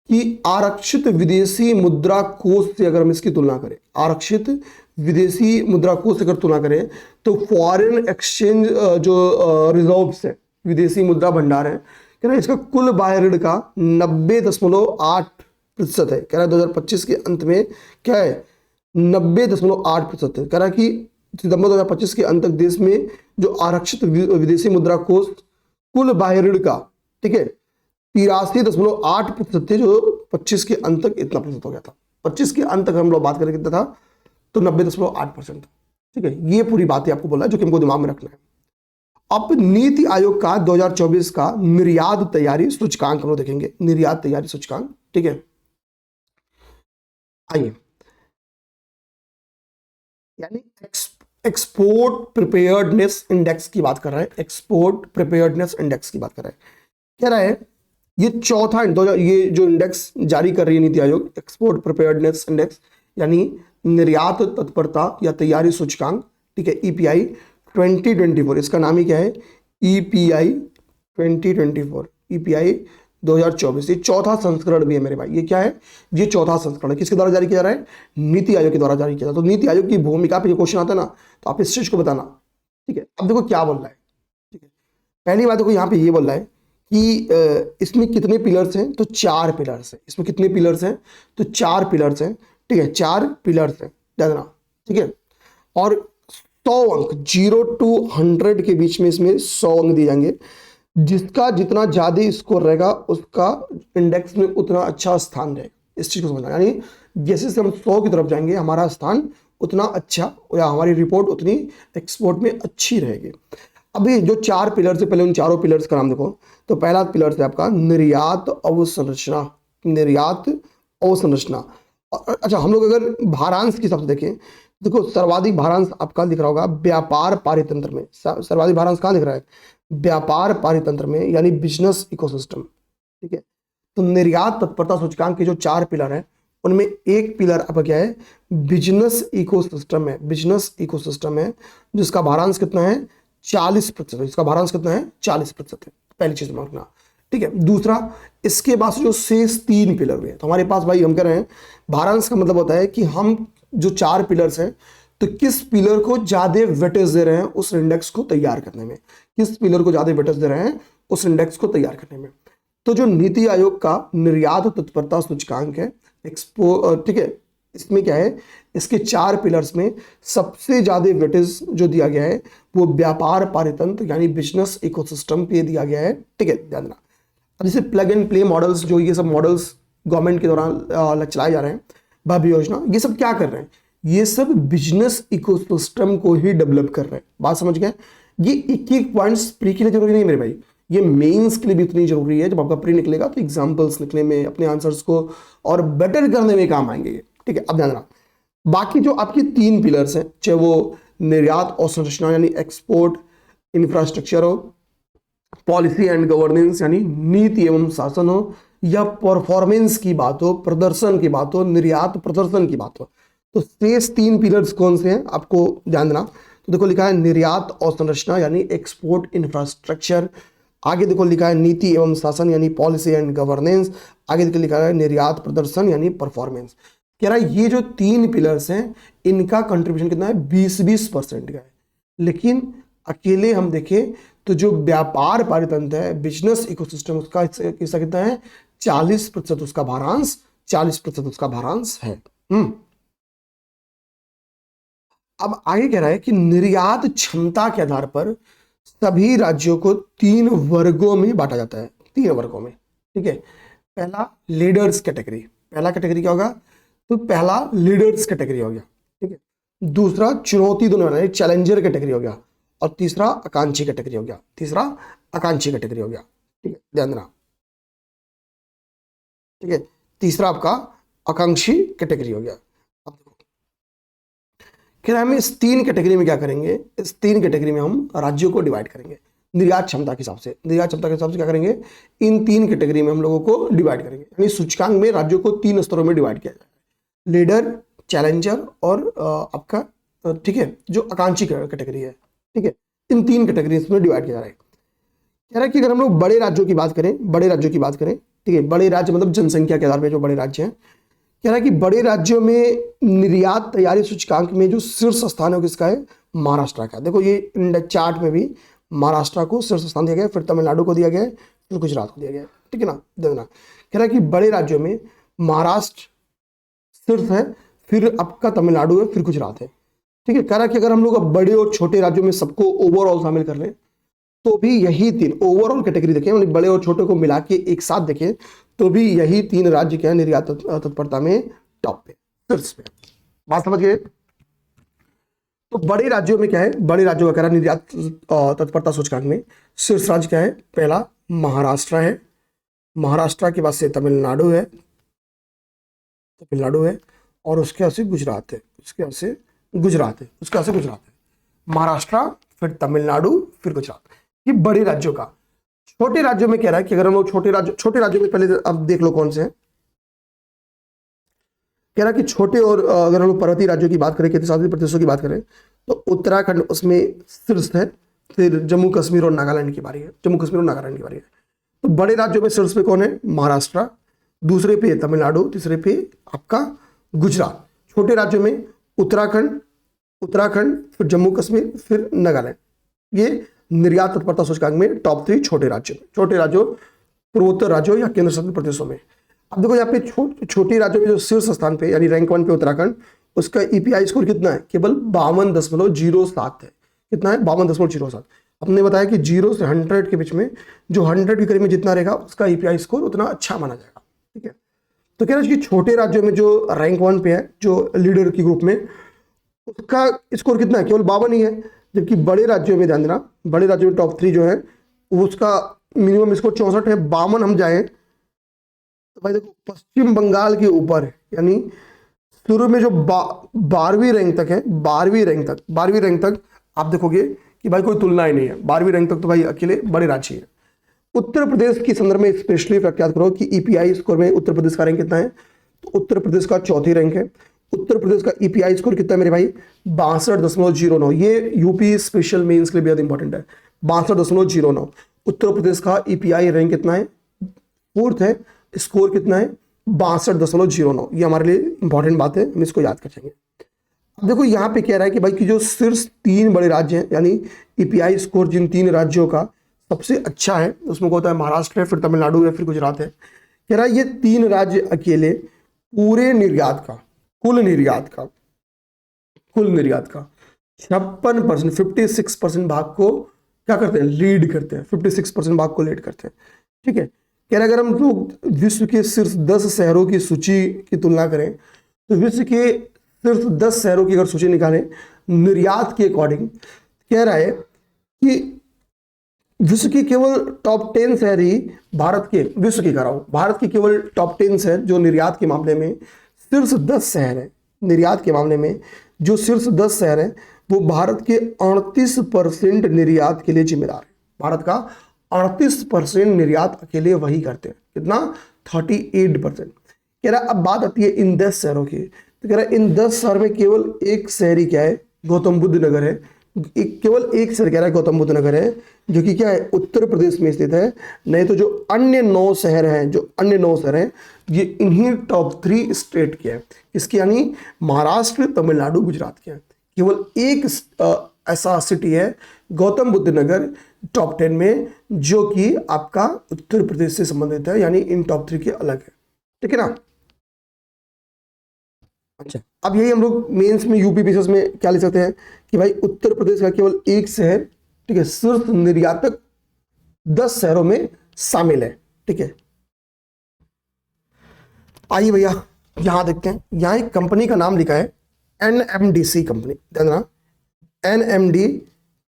कि आरक्षित विदेशी मुद्रा कोष से अगर हम इसकी तुलना करें, आरक्षित विदेशी मुद्रा कोष से अगर तुलना करें, तो फॉरेन एक्सचेंज जो रिजर्व्स है, विदेशी मुद्रा भंडार है, कह रहा है इसका कुल बाह्य ऋण का 90.8% है। कह रहा है 2025 के अंत में क्या है, 90.8% है। कह रहा है कि सितंबर 2025 के अंत तक देश में जो आरक्षित विदेशी मुद्रा कोष कुल बाह्य ऋण का, ठीक है, 83.8% थे, जो 25 के अंत तक इतना प्रतिशत हो गया था। 25 के अंत तक हम लोग बात करें कितना था, तो 90.8% था। ठीक है, ये पूरी बातें आपको बोला है जो कि हमको दिमाग में रखना है। अब नीति आयोग का 2024 का निर्यात तैयारी सूचकांक हम लोग देखेंगे, निर्यात तैयारी सूचकांक। ठीक है, आइए, यानी एक्सपोर्ट प्रिपेयर्डनेस इंडेक्स की बात कर रहा है, एक्सपोर्ट प्रिपेयर्डनेस इंडेक्स की बात कर रहा है। कह रहा है ये चौथा, ये जो इंडेक्स जारी कर रही है NITI Aayog, export preparedness index, यानी निर्यात तत्परता या तैयारी सूचकांक। ठीक है, ईपीआई 2024, इसका नाम ही क्या है, ईपीआई 2024, ईपीआई 2024। ये चौथा संस्करण भी है मेरे भाई। ये क्या है, ये चौथा संस्करण है। किसके द्वारा जारी किया जा रहा है, नीति आयोग के द्वारा जारी किया जा रहा है। तो नीति आयोग की भूमिका पे क्वेश्चन आता है ना, तो आप इस चीज को बताना। ठीक है, अब देखो क्या बोल रहा है। ठीक है, पहली बात देखो यहाँ पे ये बोल रहा है कि इसमें कितने पिलर्स हैं, तो 4 पिलर्स हैं। इसमें कितने पिलर्स हैं, तो 4 पिलर्स हैं। ठीक है, 4 पिलर्स हैं, ध्यान देना। ठीक है, और 100 अंक 0 to 100 के बीच में इसमें 100 अंक दिए जाएंगे। जिसका जितना ज्यादा स्कोर रहेगा उसका इंडेक्स में उतना अच्छा स्थान रहेगा। इस चीज को समझना, यानी जैसे जैसे हम 100 की तरफ जाएंगे हमारा स्थान उतना अच्छा, या हमारी रिपोर्ट उतनी एक्सपोर्ट में अच्छी रहेगी। अभी जो 4 पिलर से, पहले उन चारों पिलर्स का नाम देखो। तो पहला पिलर है आपका निर्यात अवसंरचना, निर्यात अवसंरचना। अच्छा, हम लोग अगर भारांश के हिसाब से देखें, देखो सर्वाधिक भारांश आपका दिख रहा होगा व्यापार पारितंत्र में। सर्वाधिक भारांश कहाँ दिख रहा है, व्यापार पारितंत्र में, यानी बिजनेस इकोसिस्टम। ठीक है, तो निर्यात तत्परता सूचकांक के जो 4 पिलर हैं, उनमें एक पिलर आपका क्या है, बिजनेस इकोसिस्टम है। बिजनेस इकोसिस्टम है, जिसका भारांश कितना है, 40%। इसका भारांश कितना है, 40% है। पहली चीज रखना। ठीक है, दूसरा, इसके पास जो शेष 3 पिलर हुए, तो हमारे पास भाई हम कह रहे हैं भारांश का मतलब होता है कि हम जो 4 पिलर्स हैं, तो किस पिलर को ज्यादा वेटेज दे रहे हैं उस इंडेक्स को तैयार करने में, किस पिलर को ज्यादा वेटेज दे रहे हैं उस इंडेक्स को तैयार करने में। तो जो नीति आयोग का निर्यात तत्परता सूचकांक है एक्सपो, ठीक है, इसमें क्या है, इसके 4 पिलर्स में सबसे ज्यादा वेटेज जो दिया गया है वो व्यापार पारितंत्र यानी बिजनेस इकोसिस्टम पे दिया गया है। ठीक है, ध्यान देना। अब जैसे प्लग एंड प्ले मॉडल्स, जो ये सब मॉडल्स गवर्नमेंट के दौरान चलाए जा रहे हैं, भव्य योजना, ये सब क्या कर रहे हैं, ये सब बिजनेस इकोसिस्टम को ही डेवलप कर रहे हैं। बात समझ गए? ये एक पॉइंट्स प्री के लिए जरूरी नहीं मेरे भाई, ये मेंस के लिए भी उतनी जरूरी है। जब आपका प्री निकलेगा तो एग्जांपल्स लिखने में, अपने आंसर्स को और बेटर करने में काम आएंगे। ठीक है, अब ध्यान रखना, बाकी जो आपकी 3 पिलर्स हैं, चाहे वो निर्यात और संरचना यानी एक्सपोर्ट इंफ्रास्ट्रक्चर हो, पॉलिसी एंड गवर्नेंस यानी नीति एवं शासन हो, या परफॉर्मेंस की बात हो, प्रदर्शन की बात हो, निर्यात प्रदर्शन की बात हो, तो शेष 3 पिलर्स कौन से हैं आपको ध्यान देना। तो देखो लिखा है निर्यात और संरचना यानी एक्सपोर्ट इंफ्रास्ट्रक्चर, आगे देखो लिखा है नीति एवं शासन यानी पॉलिसी एंड गवर्नेंस, आगे देखो लिखा है निर्यात प्रदर्शन यानी परफॉर्मेंस। कह रहा है ये जो 3 पिलर्स हैं इनका कंट्रीब्यूशन कितना है, 20-20% का है। लेकिन अकेले हम देखें तो जो व्यापार पारितंत्र है, बिजनेस इकोसिस्टम, उसका हिस्सा कितना है, 40% उसका भारांश, 40% उसका भारांश है। अब आगे कह रहा है कि निर्यात क्षमता के आधार पर सभी राज्यों को 3 वर्गों में बांटा जाता है, 3 वर्गों में। ठीक है, पहला लीडर्स कैटेगरी, पहला कैटेगरी क्या होगा, तो पहला लीडर्स कैटेगरी हो गया। ठीक है, दूसरा चुनौती देने वाला चैलेंजर कैटेगरी हो गया, और तीसरा आकांक्षी कैटेगरी हो गया, तीसरा आकांक्षी कैटेगरी हो गया। ठीक है, ध्यान देना। ठीक है, तीसरा आपका आकांक्षी कैटेगरी हो गया। अब देखो फिर हम इस 3 कैटेगरी में क्या करेंगे, इस 3 कैटेगरी में हम राज्यों को डिवाइड करेंगे निर्यात क्षमता के हिसाब से। निर्यात क्षमता के हिसाब से क्या करेंगे, इन 3 कैटेगरी में हम लोगों को डिवाइड करेंगे, यानी सूचकांक में राज्यों को 3 स्तरों में डिवाइड किया जाएगा, लीडर, चैलेंजर और आपका, ठीक है, जो आकांक्षी कैटेगरी है। ठीक है, इन 3 कैटेगरीज में डिवाइड किया जा रहा है। कह रहा है कि अगर हम लोग बड़े राज्यों की बात करें, बड़े राज्यों की बात करें, ठीक है, बड़े राज्य मतलब जनसंख्या के आधार पर जो बड़े राज्य हैं, कह रहा है कि बड़े राज्यों में निर्यात तैयारी सूचकांक में जो शीर्ष स्थान है किसका है, महाराष्ट्र का। देखो ये इंडेक्स चार्ट में भी महाराष्ट्र को शीर्ष स्थान दिया गया, फिर तमिलनाडु को दिया गया, फिर गुजरात को दिया गया। ठीक है ना, देखना कह रहा है कि बड़े राज्यों में महाराष्ट्र शीर्ष है, फिर आपका तमिलनाडु है, फिर गुजरात है। ठीक है, कह रहा है कि अगर हम लोग अब बड़े और छोटे राज्यों में सबको ओवरऑल शामिल कर लें तो भी यही 3 ओवरऑल कैटेगरी देखें, मतलब बड़े और छोटे को मिला के एक साथ देखें तो भी यही 3 राज्य क्या है निर्यात तत्परता में टॉप पे, शीर्ष पे। बात समझ गए? तो बड़े राज्यों में क्या है, बड़े राज्यों का कह रहा है निर्यात तत्परता सूचकांक में शीर्ष राज्य क्या है, पहला महाराष्ट्र है, महाराष्ट्र के बाद से तमिलनाडु है, और उसके बाद से गुजरात है, उसके बाद से गुजरात है, उसके बाद से गुजरात है, महाराष्ट्र फिर तमिलनाडु फिर गुजरात, ये बड़े राज्यों का। छोटे राज्यों में कह रहा है कि अगर हम लोग छोटे राज्यों में पहले अब देख लो कौन से हैं। कह रहा है कि छोटे और अगर हम लोग पर्वतीय राज्यों की बात करें, केंद्रशासित प्रदेशों की बात करें, तो उत्तराखंड उसमें शीर्ष है, फिर जम्मू कश्मीर और नागालैंड की बारी है, जम्मू कश्मीर और नागालैंड की बारी है। तो बड़े राज्यों में शीर्ष पे कौन है, महाराष्ट्र, दूसरे पे तमिलनाडु, तीसरे पे आपका गुजरात। छोटे राज्यों में उत्तराखंड, फिर जम्मू कश्मीर, फिर नागालैंड, ये निर्यात तत्परता सूचकांक में टॉप 3 छोटे राज्यों पूर्वोत्तर राज्यों या केंद्र शासित प्रदेशों में। अब देखो यहाँ पे छोटे राज्यों में जो शीर्ष स्थान पे यानी रैंक 1 पे उत्तराखंड, उसका ईपीआई स्कोर कितना है, केवल 52.07 है। कितना है, 52.07। हमने बताया कि 0 से 100 के बीच में जो 100 के करीब में जितना रहेगा उसका ईपीआई स्कोर उतना अच्छा माना जाएगा। ठीक है, तो कह रहे हैं कि छोटे राज्यों में जो रैंक 1 पे है, जो लीडर की ग्रुप में, उसका स्कोर कितना है, केवल 52 ही है। जबकि बड़े राज्यों में ध्यान देना, बड़े राज्यों में टॉप 3 जो है वो उसका मिनिमम स्कोर 64 है। 52 हम जाए तो भाई देखो पश्चिम बंगाल के ऊपर, यानी शुरू में जो 12वीं रैंक तक है, 12वीं रैंक तक आप देखोगे कि भाई कोई तुलना ही नहीं है। 12वीं रैंक तक तो भाई अकेले बड़े राज्य है। उत्तर प्रदेश के संदर्भ में स्पेशली प्रख्यात करो कि ईपीआई स्कोर में उत्तर प्रदेश का रैंक कितना है, तो उत्तर प्रदेश का 4थी रैंक है। उत्तर प्रदेश का ईपीआई स्कोर कितना है मेरे भाई, 62.09। ये यूपी स्पेशल मेंस के लिए बेहद इंपॉर्टेंट है, 62.09। उत्तर प्रदेश का ईपीआई रैंक कितना है, 4th है, स्कोर कितना है, 62.09। ये हमारे लिए इंपॉर्टेंट बात है, हम इसको याद कर लेंगे। अब देखो यहाँ पे कह रहा है कि भाई कि जो शीर्ष 3 बड़े राज्य हैं, यानी ईपीआई स्कोर जिन 3 राज्यों का सबसे अच्छा है उसमें को होता है महाराष्ट्र है, फिर तमिलनाडु है, फिर गुजरात है। कह रहा है ये 3 राज्य अकेले पूरे निर्यात का, कुल निर्यात का 56%, 56% भाग को क्या करते हैं, लीड करते हैं, 56% भाग को लीड करते हैं। ठीक है, कह रहे अगर हम लोग विश्व के सिर्फ 10 शहरों की सूची की तुलना करें तो विश्व के सिर्फ 10 शहरों की अगर सूची निकालें निर्यात के अकॉर्डिंग, कह रहा है कि विश्व की केवल टॉप 10 शहर ही भारत के, विश्व की कह रहा हूं, भारत की केवल टॉप 10 शहर जो निर्यात के मामले में सिर्फ 10 शहर है, निर्यात के मामले में जो सिर्फ 10 शहर है वो भारत के 38% निर्यात के लिए जिम्मेदार है। भारत का 38% निर्यात अकेले वही करते हैं। कितना? 38%। कह रहा अब बात आती है इन 10 शहरों की, तो कह रहा इन 10 शहर में केवल एक शहर ही क्या है, गौतम बुद्ध नगर है। केवल एक शहर कह रहा है गौतम बुद्ध नगर है, जो कि क्या है, उत्तर प्रदेश में स्थित है। नहीं तो जो अन्य 9 शहर हैं, ये इन्हीं टॉप 3 स्टेट के हैं। इसके यानी महाराष्ट्र, तमिलनाडु, गुजरात के हैं। केवल एक ऐसा सिटी है गौतम बुद्ध नगर टॉप 10 में, जो कि आपका उत्तर प्रदेश से संबंधित है, यानी इन टॉप 3 के अलग है। ठीक है ना? अच्छा, अब यही हम लोग मेंस में यूपी पीसीएस में क्या ले सकते हैं कि भाई उत्तर प्रदेश का केवल एक शहर, ठीक है, सिर्फ निर्यातक 10 शहरों में शामिल है। ठीक है, आइए भैया यहां देखते हैं। यहां एक कंपनी का नाम लिखा है एनएमडीसी कंपनी, ध्यान देना, एनएमडी,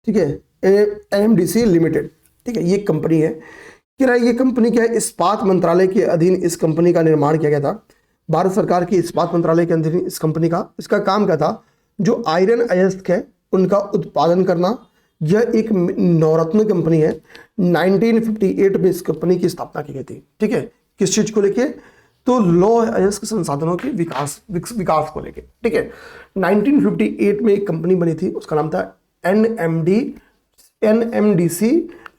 ठीक है, एनएमडीसी लिमिटेड। ठीक है, ये कंपनी है। कह रहा है ये कंपनी क्या है, इस्पात मंत्रालय के अधीन इस कंपनी का निर्माण किया गया था। भारत सरकार के इस्पात मंत्रालय के अधीन इस कंपनी का, इसका काम क्या था, जो आयरन अयस्क है उनका उत्पादन करना। यह एक नवरत्न कंपनी है। 1958 में इस कंपनी की स्थापना की गई थी। ठीक है, किस चीज को लेके, तो लौह अयस्क संसाधनों के विकास को लेके। ठीक है, 1958 में एक कंपनी बनी थी, उसका नाम था एनएमडीसी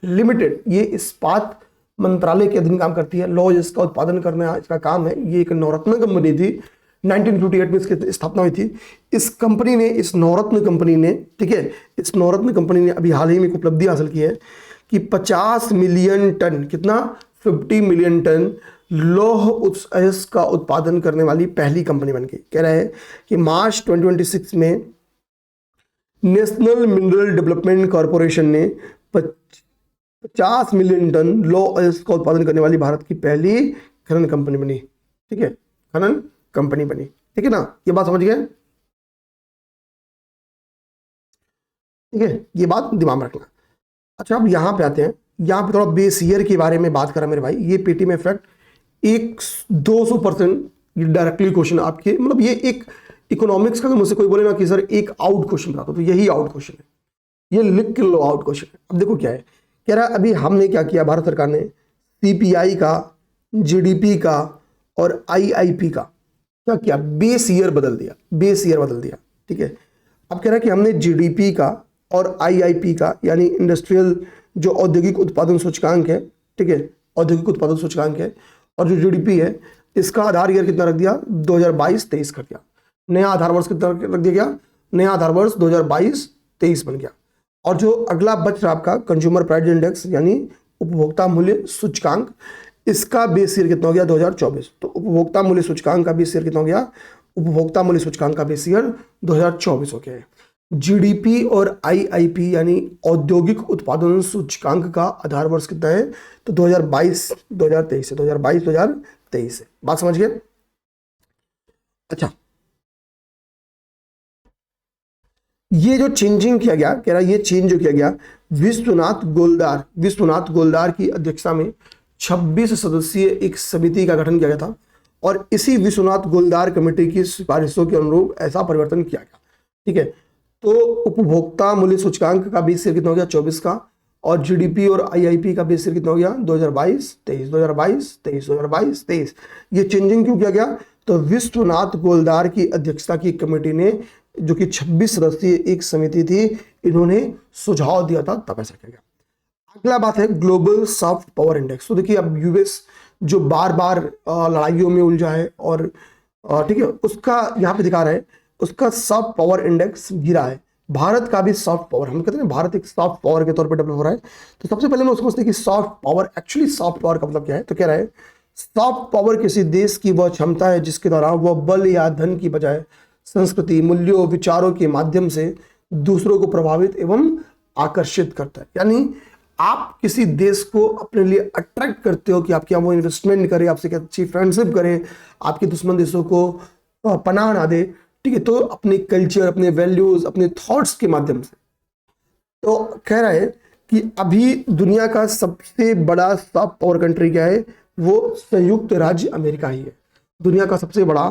लिमिटेड। ये इस्पात मंत्रालय के अधीन काम करती है, लौह अयस्क का उत्पादन करना इसका काम है। ये एक नवरत्न कंपनी थी, 1958 में इसकी स्थापना हुई थी। इस कंपनी ने, इस नवरत्न कंपनी ने, ठीक है, इस नवरत्न कंपनी ने अभी हाल ही में एक उपलब्धि हासिल की है कि 50 मिलियन टन, कितना, 50 मिलियन टन लौह अयस्क का उत्पादन करने वाली पहली कंपनी बन गई। कह रहा है कि मार्च 2026 में नेशनल मिनरल डेवलपमेंट कॉरपोरेशन ने 50 मिलियन टन लौह अयस्क का उत्पादन करने वाली भारत की पहली खनन कंपनी बनी। ठीक है, खनन कंपनी बनी। ठीक है ना, ये बात समझ गए? ठीक है, ये बात दिमाग में रखना। अच्छा, अब यहां पे आते हैं। यहां पे थोड़ा बेस ईयर के बारे में बात करा मेरे भाई। ये पेटी में फैक्ट एक 200% डायरेक्टली क्वेश्चन आपके, मतलब ये एक इकोनॉमिक्स का, मुझसे कोई बोले ना कि सर एक आउट क्वेश्चन बता दो, तो यही आउट क्वेश्चन है। ये लिख के लो, आउट क्वेश्चन है। अब देखो क्या है, कह रहा है अभी हमने क्या किया, भारत सरकार ने सीपीआई का, जीडीपी का और आईआईपी का क्या किया, बेस ईयर बदल दिया, बेस ईयर बदल दिया। ठीक है, अब कह रहा है कि हमने जीडीपी का और आईआईपी का, यानी इंडस्ट्रियल जो औद्योगिक उत्पादन सूचकांक है, ठीक है, औद्योगिक उत्पादन सूचकांक है, और जो जीडीपी है, इसका आधार ईयर कितना रख दिया, 2022-23 कर दिया। नया आधार वर्ष कितना रख दिया गया, नया आधार वर्ष 2022-23 बन गया। और जो अगला बच रहा आपका कंज्यूमर प्राइस इंडेक्स, यानी उपभोक्ता मूल्य सूचकांक, इसका बेस ईयर कितना हो गया, 2024। तो उपभोक्ता मूल्य सूचकांक का बेस ईयर कितना हो गया, उपभोक्ता मूल्य सूचकांक का बेस ईयर 2024 हो गया है। जीडीपी और आईआईपी यानी औद्योगिक उत्पादन सूचकांक का आधार वर्ष कितना है, तो 2022-2023 है, 2022-2023 है। बात समझ गए? अच्छा, ये जो चेंजिंग किया गया, कह रहा है ये चेंज जो किया गया, विश्वनाथ गोलदार की अध्यक्षता में 26 सदस्यीय एक समिति का गठन किया गया था, और इसी विश्वनाथ गोलदार कमेटी की सिफारिशों के अनुरूप ऐसा परिवर्तन किया गया। ठीक है, तो उपभोक्ता मूल्य सूचकांक का बेस ईयर कितना हो गया, 24 का, और जीडीपी और आईआईपी का बेस ईयर कितना हो गया, 2022-23, 2022-23, 2022-23। ये चेंजिंग क्यों किया गया, तो विश्वनाथ गोलदार की अध्यक्षता की कमेटी ने, जो कि 26 सदस्यीय एक समिति थी, इन्होंने सुझाव दिया था, तब ऐसा किया गया। अगला बात है ग्लोबल सॉफ्ट पावर इंडेक्स। तो देखिए अब यूएस जो बार बार लड़ाइयों में उलझा है, और ठीक है, उसका यहाँ पे दिखा रहा है, उसका सॉफ्ट पावर इंडेक्स गिरा है, भारत का भी सॉफ्ट पावर, हम कहते हैं भारत एक सॉफ्ट पावर के तौर पर डेवलप हो रहा है। तो सबसे पहले हम समझते हैं कि soft power, actually soft power का मतलब क्या है। तो कह रहा है सॉफ्ट पावर किसी देश की वह क्षमता है जिसके द्वारा वह बल या धन की बजाय संस्कृति, मूल्यों, विचारों के माध्यम से दूसरों को प्रभावित एवं आकर्षित करता है। यानी आप किसी देश को अपने लिए अट्रैक्ट करते हो कि आपके यहाँ वो इन्वेस्टमेंट करे, आपसे अच्छी फ्रेंडशिप करे, आपके दुश्मन देशों को पनाह ना दे, ठीक है, तो अपने कल्चर, अपने वैल्यूज, अपने थॉट्स के माध्यम से। तो कह रहा है कि अभी दुनिया का सबसे बड़ा सॉफ्ट पावर कंट्री क्या है, वो संयुक्त राज्य अमेरिका ही है। दुनिया का सबसे बड़ा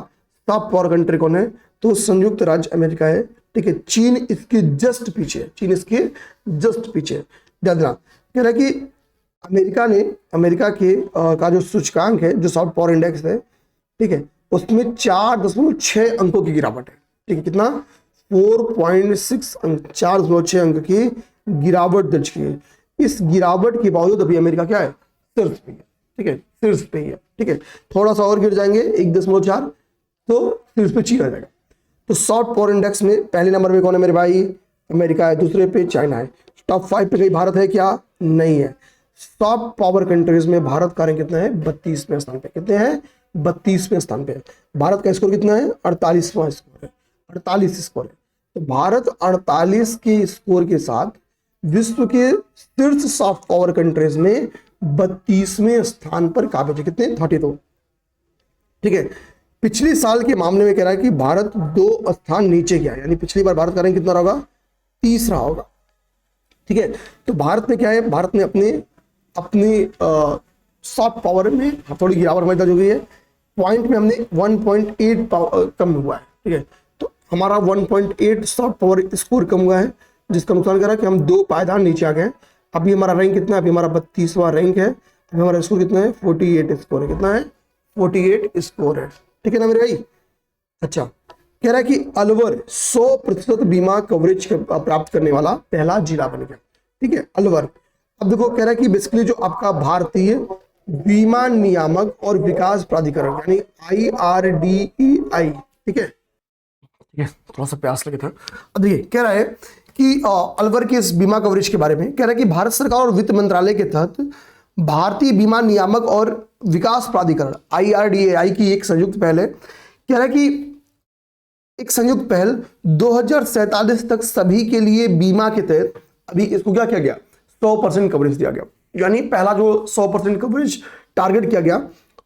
सॉफ्ट पावर कंट्री कौन है, तो संयुक्त राज्य अमेरिका है, ठीक है। चीन इसके जस्ट पीछे है, चीन इसके जस्ट पीछे है। ध्यान देना, कह रहा है कि अमेरिका के का जो सूचकांक है, जो सॉफ्ट पावर इंडेक्स है, ठीक है, उसमें 4.6 अंकों की गिरावट है, ठीक है। कितना? 4.6 अंक, 4.6 अंक की गिरावट दर्ज की है। इस गिरावट के बावजूद अभी अमेरिका क्या है, शीर्ष पे है, ठीक है, शीर्ष पे ही है, ठीक है। थोड़ा सा और गिर जाएंगे 1.4 तो शीर्ष पे चीन आ जाएगा। तो सॉफ्ट पावर इंडेक्स में पहले नंबर पे कौन है मेरे भाई, अमेरिका है, दूसरे पे चाइना है, टॉप 5 पे कहीं भारत है क्या, नहीं है। सॉफ्ट पावर कंट्रीज में भारत का रैंक कितना है, 32वें स्थान पे। कितने हैं, 32वें स्थान पे। भारत का स्कोर कितना है, 48वां स्कोर है, 48 स्कोर है। तो भारत 48 के स्कोर के साथ विश्व के शीर्ष सॉफ्ट पावर कंट्रीज में 32वें स्थान पर काबिज है। कितने, 32, ठीक है। पिछले साल के मामले में कह रहा है कि भारत 2 स्थान नीचे गया, यानी पिछली बार भारत का रैंक कितना होगा, 30 होगा, ठीक है। तो भारत में क्या है, भारत ने अपनी सॉफ्ट पावर में थोड़ी गिरावट हमारी दर्ज हो गई है। पॉइंट में हमने 1.8 कम हुआ है, ठीक है। तो हमारा 1.8 सॉफ्ट पावर स्कोर कम हुआ है, जिसका नुकसान कह रहा है कि हम 2 पायदान नीचे आ गए। अभी हमारा रैंक कितना है, अभी हमारा 32वां रैंक है। अभी हमारा स्कोर कितना है, 48 स्कोर है। कितना है, 48 स्कोर है, ठीक है ना मेरे भाई। अच्छा, कह रहा है कि अलवर 100% बीमा कवरेज प्राप्त करने वाला पहला जिला बन गया, ठीक है, अलवर। अब देखो, कह रहा है कि बेसिकली जो आपका भारतीय बीमा नियामक और विकास प्राधिकरण यानी IRDAI, ठीक है, थोड़ा सा प्यास लगे था। अब देखिए, कह रहा है कि अलवर के इस बीमा कवरेज के बारे में कह रहा है कि भारत सरकार और वित्त मंत्रालय के तहत भारतीय बीमा नियामक और विकास प्राधिकरण IRDAI की एक संयुक्त पहल है। कह रहा है कि एक संयुक्त पहल 2047 तक सभी के लिए बीमा के तहत अभी इसको क्या किया गया, 100% कवरेज दिया गया। यानी पहला जो 100% कवरेज टारगेट किया गया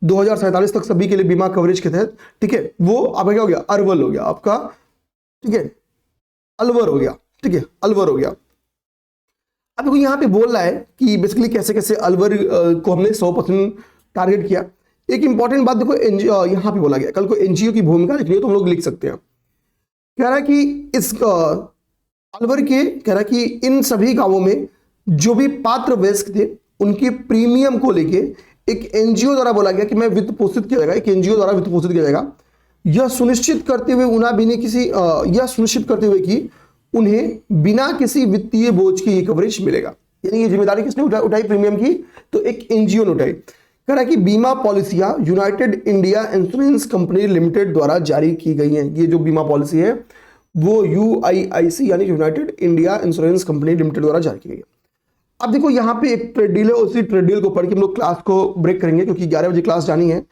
2047 तक सभी के लिए बीमा कवरेज के तहत, ठीक है, वो आपका क्या हो गया, अरवल हो गया आपका, ठीक है, अलवर हो गया, ठीक है, अलवर हो गया। अब देखो यहाँ पे बोल रहा है कि बेसिकली कैसे कैसे अलवर को हमने 100% टारगेट किया। एक इंपॉर्टेंट बात देखो, एनजीओ यहाँ पे बोला गया, कल को एनजीओ की भूमिका लिखनी है तो हम लोग लिख सकते हैं। कह रहा है कि इस अलवर के, कह रहा है कि इन सभी गांवों में जो भी पात्र वयस्क थे उनके प्रीमियम को लेके एक एनजीओ द्वारा बोला गया कि मैं वित्त पोषित किया जाएगा, एक एनजीओ द्वारा वित्त पोषित किया जाएगा, यह सुनिश्चित करते हुए यह सुनिश्चित करते हुए कि उन्हें बिना किसी वित्तीय बोझ के ये कवरेज मिलेगा। यानी ये जिम्मेदारी किसने उठाई प्रीमियम की, तो एक एनजीओ ने उठाई। कह रहा है कि बीमा पॉलिसियां United India insurance company limited द्वारा जारी की गई हैं। ये जो बीमा पॉलिसी है वो UIIC यानी United India insurance company limited द्वारा जारी की गई है। अब देखो यहाँ पे एक ट्रेड डील है, उसी ट्रेड डील को पढ़ के हम लोग क्लास को ब्रेक करेंगे क्योंकि 11 बजे क्लास जानी है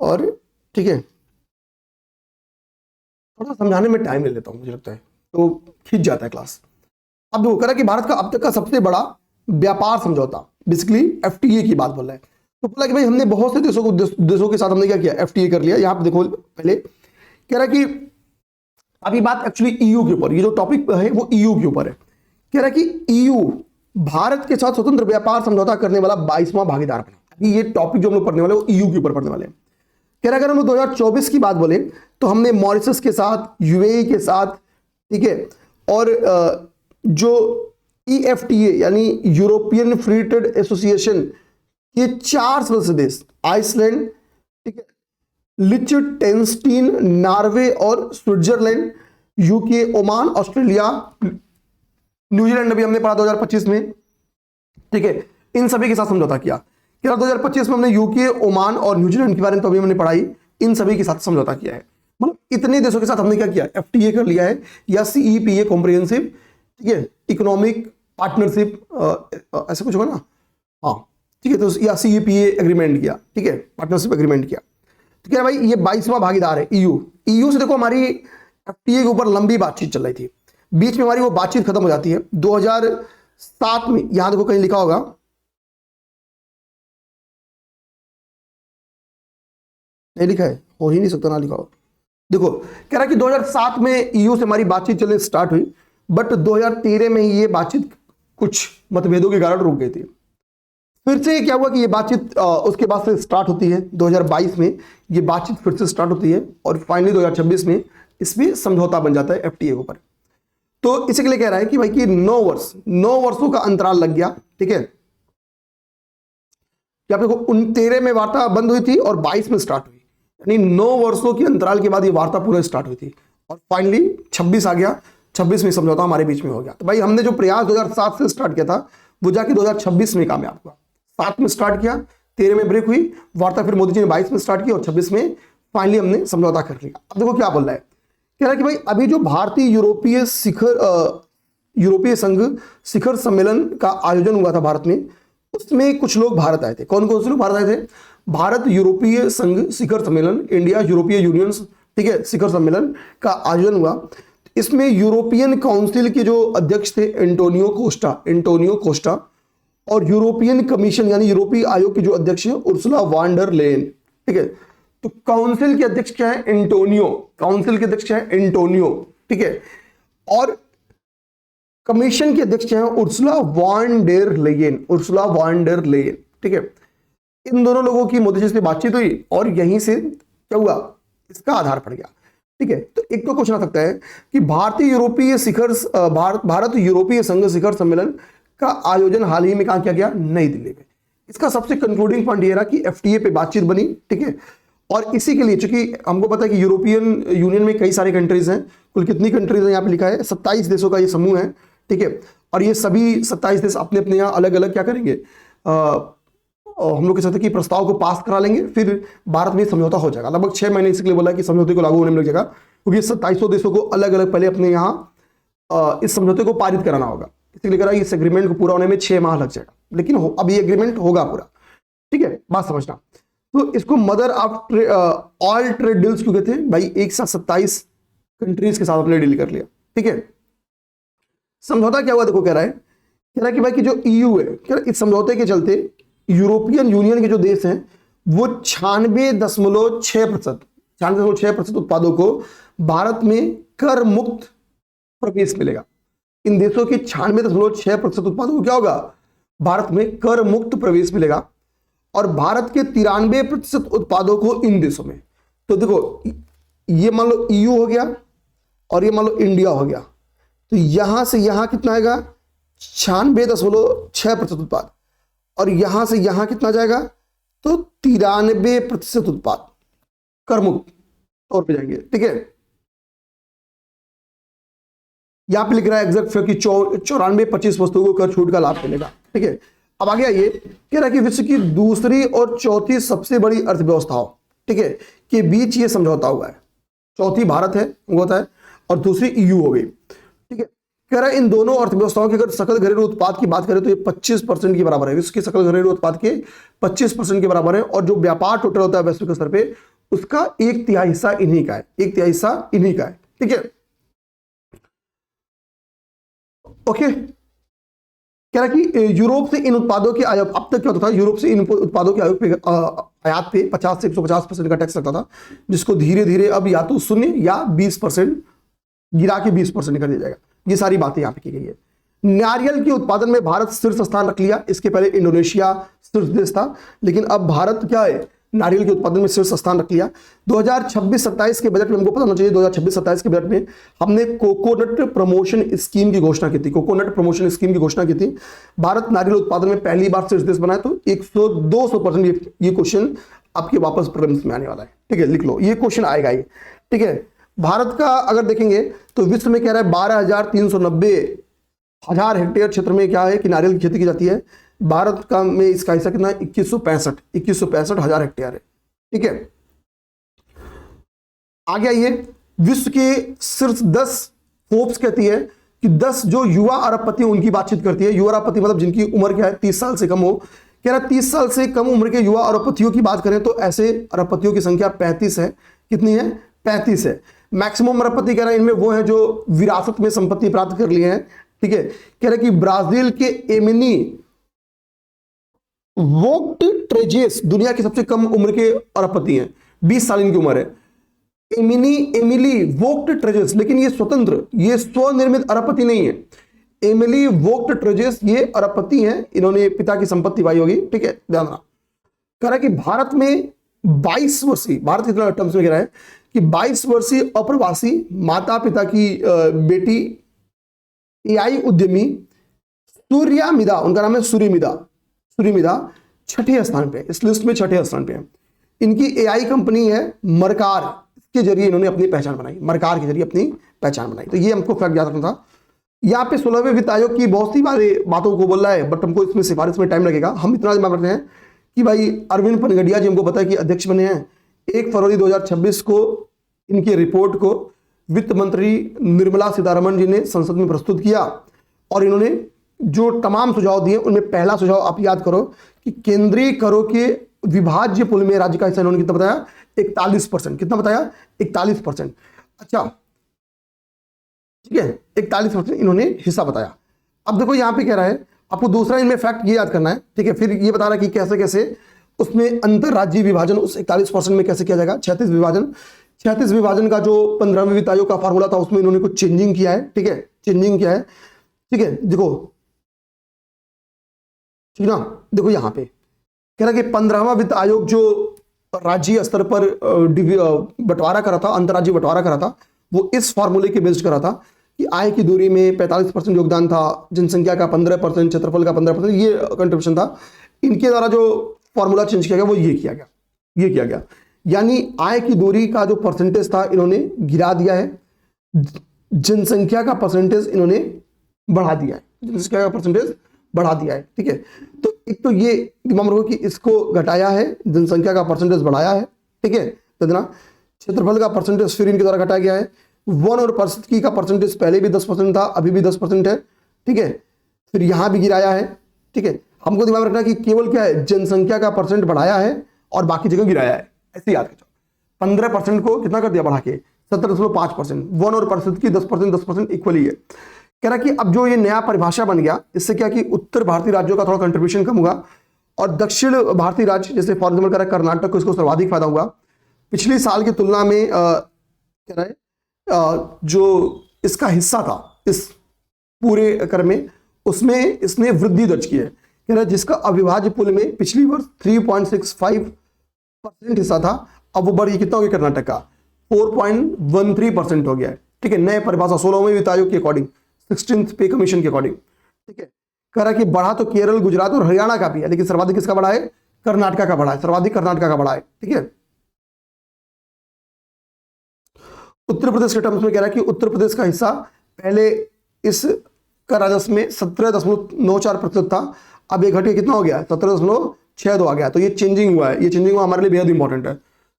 और ठीक है, थोड़ा समझाने में टाइम ले लेता हूँ, मुझे लगता है तो खींच जाता है क्लास। अब देखो, कह रहा है कि भारत का अब तक का सबसे बड़ा व्यापार समझौता, बेसिकली FTA की बात बोल रहा है। तो बोला कि भाई हमने बहुत से देशों के साथ हमने क्या किया, FTA कर लिया। यहाँ पे देखो पहले कह रहा है कि अभी बात एक्चुअली EU के ऊपर, ये जो टॉपिक है वो EU के ऊपर है। कह रहा है कि EU भारत के साथ स्वतंत्र व्यापार समझौता करने वाला 22वां भागीदार बना। अभी ये टॉपिक जो हम लोग पढ़ने वाले वो EU के ऊपर पढ़ने वाले हैं। कह रहा है अगर हम लोग 2024 की बात बोले तो हमने मॉरिशस के साथ, UAE के साथ, ठीक है, और जो EFTA यानी यूरोपियन फ्री ट्रेड एसोसिएशन के 4 सदस्य देश आइसलैंड, ठीक है, लिechtenstein, नॉर्वे और Switzerland, UK, Oman, Australia, New Zealand अभी हमने पढ़ा 2025 में, ठीक है, इन सभी के साथ समझौता किया। क्या 2025 में हमने UK, ओमान और न्यूजीलैंड के बारे में तो अभी हमने पढ़ाई, इन सभी के साथ समझौता किया है। मतलब इतने देशों के साथ हमने क्या किया, एफटीए कर लिया है या सीईपीए कॉम्प्रिहेंसिव, ठीक है, इकोनॉमिक पार्टनरशिप, ऐसा कुछ होगा ना, हाँ ठीक है, तो या सीईपीए एग्रीमेंट किया, ठीक है, पार्टनरशिप एग्रीमेंट किया। तो क्या भाई ये 22वां भागीदार है ईयू। ईयू से देखो हमारी एफटीए के ऊपर लंबी बातचीत चल रही थी, बीच में हमारी वो बातचीत खत्म हो जाती है 2007 में। यहां देखो कहीं लिखा होगा, नहीं लिखा है, हो ही नहीं सकता ना लिखा हो। देखो कह रहा है कि 2007 में ईयू से हमारी बातचीत चलने स्टार्ट हुई, बट 2013 में ही ये बातचीत कुछ मतभेदों के कारण रुक गई थी। फिर से क्या हुआ कि ये बातचीत उसके बाद से स्टार्ट होती है 2022 में, ये बातचीत फिर से स्टार्ट होती है और फाइनली 2026 में इसमें समझौता बन जाता है एफटीए के ऊपर। तो इसी के लिए कह रहा है कि भाई कि 9 वर्षों का अंतराल लग गया, ठीक है, क्या देखो 13 में वार्ता बंद हुई थी और 22 में स्टार्ट हुई, यानी 9 वर्षों के अंतराल के बाद ये वार्ता पूरा स्टार्ट हुई थी और फाइनली 26 आ गया, 26 में समझौता हमारे बीच में हो गया। तो भाई हमने जो प्रयास 2007 से स्टार्ट किया था वो जाके 2026 में कामयाब हुआ। 7 में स्टार्ट किया, 13 में ब्रेक हुई वार्ता, फिर मोदी जी ने 22 में स्टार्ट की और 26 में फाइनली हमने समझौता कर लिया। अब देखो क्या बोल रहा है, कह रहा है कि भाई अभी जो भारतीय यूरोपीय संघ शिखर सम्मेलन का आयोजन हुआ था भारत में, उसमें कुछ लोग भारत आए थे। कौन कौन से लोग भारत आए थे? भारत यूरोपीय संघ शिखर सम्मेलन, इंडिया यूरोपीय यूनियन, ठीक है, शिखर सम्मेलन का आयोजन हुआ। इसमें यूरोपियन काउंसिल के जो अध्यक्ष थे एंटोनियो कोस्टा और यूरोपियन कमीशन यानी यूरोपीय आयोग के जो अध्यक्ष हैं उर्सुला वॉन डर लेयन, ठीक है। तो काउंसिल के अध्यक्ष क्या है? एंटोनियो। काउंसिल के अध्यक्ष क्या है? एंटोनियो, ठीक है। और कमीशन के अध्यक्ष हैं उर्सुला वॉन डेर लेयन, ठीक है। इन दोनों लोगों की मोदी जी से बातचीत हुई और यहीं से क्या हुआ, इसका आधार पड़ गया, ठीक है। तो एक तो क्वेश्चन आ सकता है कि भारत यूरोपीय संघ शिखर सम्मेलन का आयोजन हाल ही में कहां किया गया? नई दिल्ली में। इसका सबसे कंक्लूडिंग पॉइंट ये रहा कि एफटीए पे बातचीत बनी, ठीक है। और इसी के लिए चूंकि हमको पता है कि यूरोपियन यूनियन में कई सारे कंट्रीज हैं, कुल कितनी कंट्रीज हैं यहाँ पे लिखा है, 27 देशों का ये समूह है, ठीक है। और ये सभी 27 देश अपने अपने यहाँ अलग अलग क्या करेंगे, हम लोग कह सकते हैं कि प्रस्ताव को पास करा लेंगे, फिर भारत में समझौता हो जाएगा। लगभग 6 महीने इसके लिए बोला कि समझौते को लागू होने में लग जाएगा, क्योंकि 27 देशों को अलग अलग पहले अपने यहाँ इस समझौते को पारित कराना होगा। इसलिए कह रहा है इस एग्रीमेंट को पूरा होने में 6 माह लग जाएगा, लेकिन अब ये एग्रीमेंट होगा पूरा, ठीक है, बात समझना। तो इसको mother of all trade deals क्यों कहते हैं? भाई एक साथ 27 कंट्रीज के साथ अपने डील कर लिया, ठीक है। समझौता क्या हुआ देखो, कह रहा है कि भाई कि जो ईयू है, कह रहा है इस समझौते के चलते यूरोपियन यूनियन के जो देश हैं वो 96.6% उत्पादों को भारत में कर मुक्त प्रवेश मिलेगा। इन देशों के 96.6% उत्पादों को क्या होगा? भारत में कर मुक्त प्रवेश मिलेगा। और भारत के 93% उत्पादों को इन देशों में, तो देखो ये मान लो ईयू हो गया और ये मान लो इंडिया हो गया, तो यहां से यहां कितना आएगा? 96.6% उत्पाद, और यहां से यहां कितना जाएगा? तो 93% उत्पाद कर मुक्त तौर पे जाएंगे, ठीक है। यहां पे लिख रहा है एग्जैक्ट कि 94-25 वस्तुओं को कर छूट का लाभ मिलेगा, ठीक है। अब आगे आइए, कह रहा है कि विश्व की दूसरी और चौथी सबसे बड़ी अर्थव्यवस्थाओं, ठीक है, के बीच ये समझौता हुआ है। चौथी भारत है, होता है, और दूसरी ईयू हो गई, ठीक है। कह रहा है इन दोनों अर्थव्यवस्थाओं के अगर सकल घरेलू उत्पाद की बात करें तो ये 25% के बराबर है। विश्व के सकल घरेलू उत्पाद के 25% के बराबर है, और जो व्यापार टोटल होता है वैश्विक स्तर पे उसका 1/3 हिस्सा इन्हीं का है, 1/3 हिस्सा इन्हीं का है, ठीक है। ओके, कह रहा है कि यूरोप से इन उत्पादों के आयात, अब तक क्या होता था, यूरोप से इन उत्पादों के आयात पे 50 से 150% का टैक्स लगता था, जिसको धीरे धीरे अब या तो 0 या 20% गिरा के 20% कर दिया जाएगा। ये सारी बातें यहाँ पे की गई है। नारियल के उत्पादन में भारत शीर्ष स्थान रख लिया। इसके पहले इंडोनेशिया शीर्ष देश था, लेकिन अब भारत क्या है, नारियल के उत्पादन में शीर्ष स्थान रख लिया। 2026-27 के बजट में हमको पता होना चाहिए, 2026-27 के बजट में हमने कोकोनट प्रमोशन स्कीम की घोषणा की थी। कोकोनट प्रमोशन स्कीम की घोषणा की थी। भारत नारियल उत्पादन में पहली बार शीर्ष देश बना है। तो 100-200% ये क्वेश्चन आपके वापस प्रीलिम्स में आने वाला है, ठीक है, लिख लो, ये क्वेश्चन आएगा ये, ठीक है। भारत का अगर देखेंगे तो विश्व में कह रहा है 12,390 हेक्टेयर क्षेत्र में क्या है कि नारियल की खेती की जाती है। भारत का में इसका हिस्सा कितना है? 2165 हजार हेक्टेयर है, ठीक है। आगे आइए, विश्व के शीर्ष 10 फोर्ब्स कहती है कि 10 जो युवा अरबपति उनकी बातचीत करती है। युवा अरबपति मतलब जिनकी उम्र क्या है, 30 साल से कम हो। कह रहा 30 साल से कम उम्र के युवा अरबपतियों की बात करें तो ऐसे अरबपतियों की संख्या 35 है। कितनी है? 35 है। मैक्सिमम अरबपति कह रहे हैं इनमें वो है जो विरासत में संपत्ति प्राप्त कर लिए हैं। ठीक है, कह रहे कि ब्राजील के एमिनी वोक्ट ट्रेजेस दुनिया के सबसे कम उम्र के अरबपति हैं, 20 साल इनकी उम्र है। एमिली वोक्ट ट्रेजेस, लेकिन ये स्वतंत्र, ये स्वनिर्मित अरबपति नहीं है। एमिली वोक्ट ट्रेजेस ये अरबपति हैं, इन्होंने पिता की संपत्ति पाई होगी। ठीक है, ध्यान रखना। कह रहा है कि भारत में 22 वर्षीय, भारत के टर्म्स में कह रहा है कि 22 वर्षीय अप्रवासी माता पिता की बेटी एआई उद्यमी सूर्यमिदा, उनका नाम है सूर्यमिदा 6ठे स्थान पे, इस लिस्ट में 6ठे स्थान पे है। इनकी एआई कंपनी है मरकार, के जरिए इन्होंने अपनी पहचान बनाई, मरकार के जरिए अपनी पहचान बनाई। तो ये हमको फैक्ट याद रखना था। यहाँ पे 16वें वित्त आयोग की बहुत सी बातों को बोल रहा है, बट हमको इसमें सिफारिश में टाइम लगेगा। हम इतना दिमाग रखते हैं कि भाई अरविंद पनगडिया जी हमको पता है कि अध्यक्ष बने हैं। 1 फरवरी 2026 को इनकी रिपोर्ट को वित्त मंत्री निर्मला सीतारमण जी ने संसद में प्रस्तुत किया और इन्होंने जो तमाम सुझाव दिए उनमें पहला सुझाव आप याद करो कि केंद्रीय करों के विभाज्य पुल में राज्य का हिस्सा इन्होंने कितना बताया? 41%। कितना बताया? 41%। अच्छा, ठीक है, 41% इन्होंने हिस्सा बताया। अब देखो यहां पे कह रहा है, आपको दूसरा इनमें फैक्ट ये याद करना है। ठीक है, फिर ये बता रहा है कि कैसे कैसे उसमें अंतरराज्यीय विभाजन उस 41% में कैसे किया जाएगा। 36 विभाजन का जो 15वें वित्त आयोग का फॉर्मूला था उसमें इन्होंने कुछ चेंजिंग किया है। ठीक है, चेंजिंग किया है। ठीक है, देखो, ठीक ना, देखो यहां पे कह रहा कि 15वां वित्त आयोग जो राज्य स्तर पर बंटवारा करा था, अंतरराज्यीय बंटवारा करा था, वो इस फॉर्मूले के बेस्ड करा था कि आय की दूरी में 45% योगदान था, जनसंख्या का 15%, क्षेत्रफल का 15%, ये कंट्रीब्यूशन था। इनके द्वारा जो फॉर्मूला चेंज किया गया वो ये किया गया। यानी आय की दूरी का जो परसेंटेज था इन्होंने गिरा दिया है, जनसंख्या का परसेंटेज इन्होंने बढ़ा दिया है, जनसंख्या का परसेंटेज बढ़ा दिया है। ठीक है, तो एक तो ये दिमाग में रखो कि इसको घटाया है, जनसंख्या का परसेंटेज बढ़ाया है। ठीक है, तो देना क्षेत्रफल का परसेंटेज फिर इनके द्वारा घटाया गया है। वन और पारिस्थितिकी का परसेंटेज पहले भी 10% था, अभी भी 10% है। ठीक है, फिर यहां भी गिराया है। ठीक है, हमको दिमाग रखना कि केवल क्या है, जनसंख्या का परसेंट बढ़ाया है और बाकी जगह गिराया है, ऐसे याद रखो। 15% को कितना कर दिया बढ़ा के? 17.5%। वन और पारिस्थितिकी 10% इक्वली है। कह रहा कि अब जो ये नया परिभाषा बन गया, इससे क्या कि उत्तर भारतीय राज्यों का थोड़ा कंट्रीब्यूशन कम होगा और दक्षिण भारतीय राज्य जैसे फॉर एग्जाम्पल कह रहा है कर्नाटक को इसको सर्वाधिक फायदा होगा। पिछले साल की तुलना में कह रहा है जो इसका हिस्सा था इस पूरे कर में, उसमें इसने वृद्धि दर्ज की है। कह रहा है जिसका अविभाज्य पुल में पिछली वर्ष 3.65% हिस्सा था, अब वो बढ़ कितना हो गया? कर्नाटक का 4.13% हो गया है। ठीक है, नए परिभाषा 16वें वित्त आयोग के अकॉर्डिंग, 16th पे कमीशन के अकॉर्डिंग। ठीक है, कह रहा कि बढ़ा तो केरल, गुजरात और हरियाणा का भी है, लेकिन सर्वाधिक किसका बढ़ा है? कर्नाटक का बढ़ा है, सर्वाधिक कर्नाटक का बढ़ा है। ठीक है, उत्तर प्रदेश के टर्म्स में कह रहा है कि उत्तर प्रदेश का हिस्सा पहले इस कर राजस्व में 17.94% था, अब ये घटिया कितना हो गया? 17.62 आ गया। तो ये चेंजिंग हुआ है, ये चेंजिंग हुआ हमारे लिए बेहद इंपॉर्टेंट है।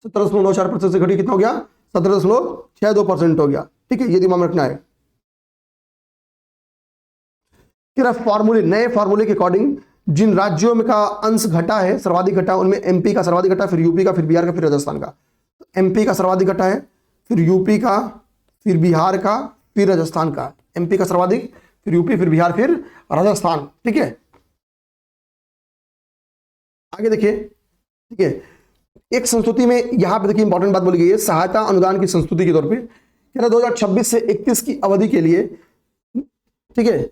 17.94% से घटिया कितना हो गया? 17.62% हो गया। ठीक है, ये दिमाग में रखना है। फॉर्मूले, नए फॉर्मूले के अकॉर्डिंग जिन राज्यों में का अंश घटा है, सर्वाधिक घटा, उनमें एमपी का सर्वाधिक घटा, फिर यूपी का, फिर बिहार का, फिर राजस्थान का। तो एमपी का सर्वाधिक घटा है, फिर यूपी का, फिर बिहार का, फिर राजस्थान का। एमपी का सर्वाधिक, फिर यूपी, फिर बिहार, फिर राजस्थान। ठीक है, आगे देखिए। ठीक है, एक संस्तुति में यहां पे देखिए इंपॉर्टेंट बात बोली गई है, सहायता अनुदान की संस्तुति के तौर पे 2026 से 31 की अवधि के लिए, ठीक है,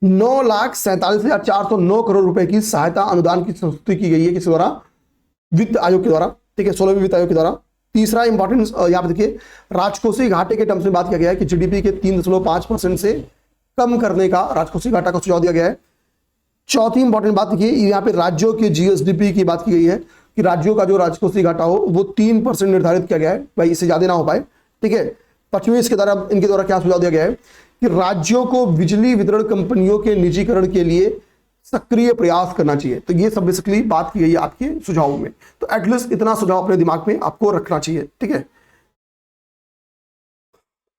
9,47,409 करोड़ रुपए की सहायता अनुदान की संस्तुति की गई है किस द्वारा? वित्त आयोग के द्वारा। ठीक है, 16वें वित्त आयोग के द्वारा। तीसरा इंपॉर्टेंस यहां पे देखिए, राजकोषीय घाटे के टर्म्स में बात किया गया है कि जीडीपी के 3.5% से कम करने का राजकोषीय घाटा का सुझाव दिया गया है। चौथी इंपॉर्टेंट बात देखिए, यहाँ पे राज्यों के जीएसडीपी की बात की गई है कि राज्यों का जो राजकोषीय घाटा हो वो 3% निर्धारित किया गया है, भाई इससे ज्यादा ना हो पाए। ठीक है, 5वें इसके द्वारा, इनके द्वारा क्या सुझाव दिया गया है कि राज्यों को बिजली वितरण कंपनियों के निजीकरण के लिए सक्रिय प्रयास करना चाहिए। तो ये सब बेसिकली बात की गई है आपके सुझावों में। तो एटलीस्ट इतना सुझाव अपने दिमाग में आपको रखना चाहिए, ठीक है।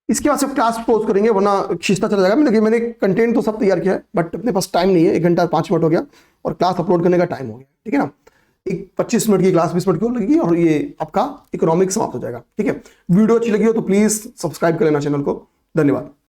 इसके बाद से क्लास पोज करेंगे वरना खींचता चला जाएगा। देखिए मैंने कंटेंट तो सब तैयार किया है बट अपने पास टाइम नहीं है, 1 घंटा 5 मिनट हो गया और क्लास अपलोड करने का टाइम हो गया, ठीक है ना। एक 25 मिनट की क्लास 20 मिनट की और लगेगी और ये आपका इकोनॉमिक्स समाप्त हो जाएगा, ठीक है। वीडियो अच्छी लगी हो तो प्लीज सब्सक्राइब कर लेना चैनल को। धन्यवाद।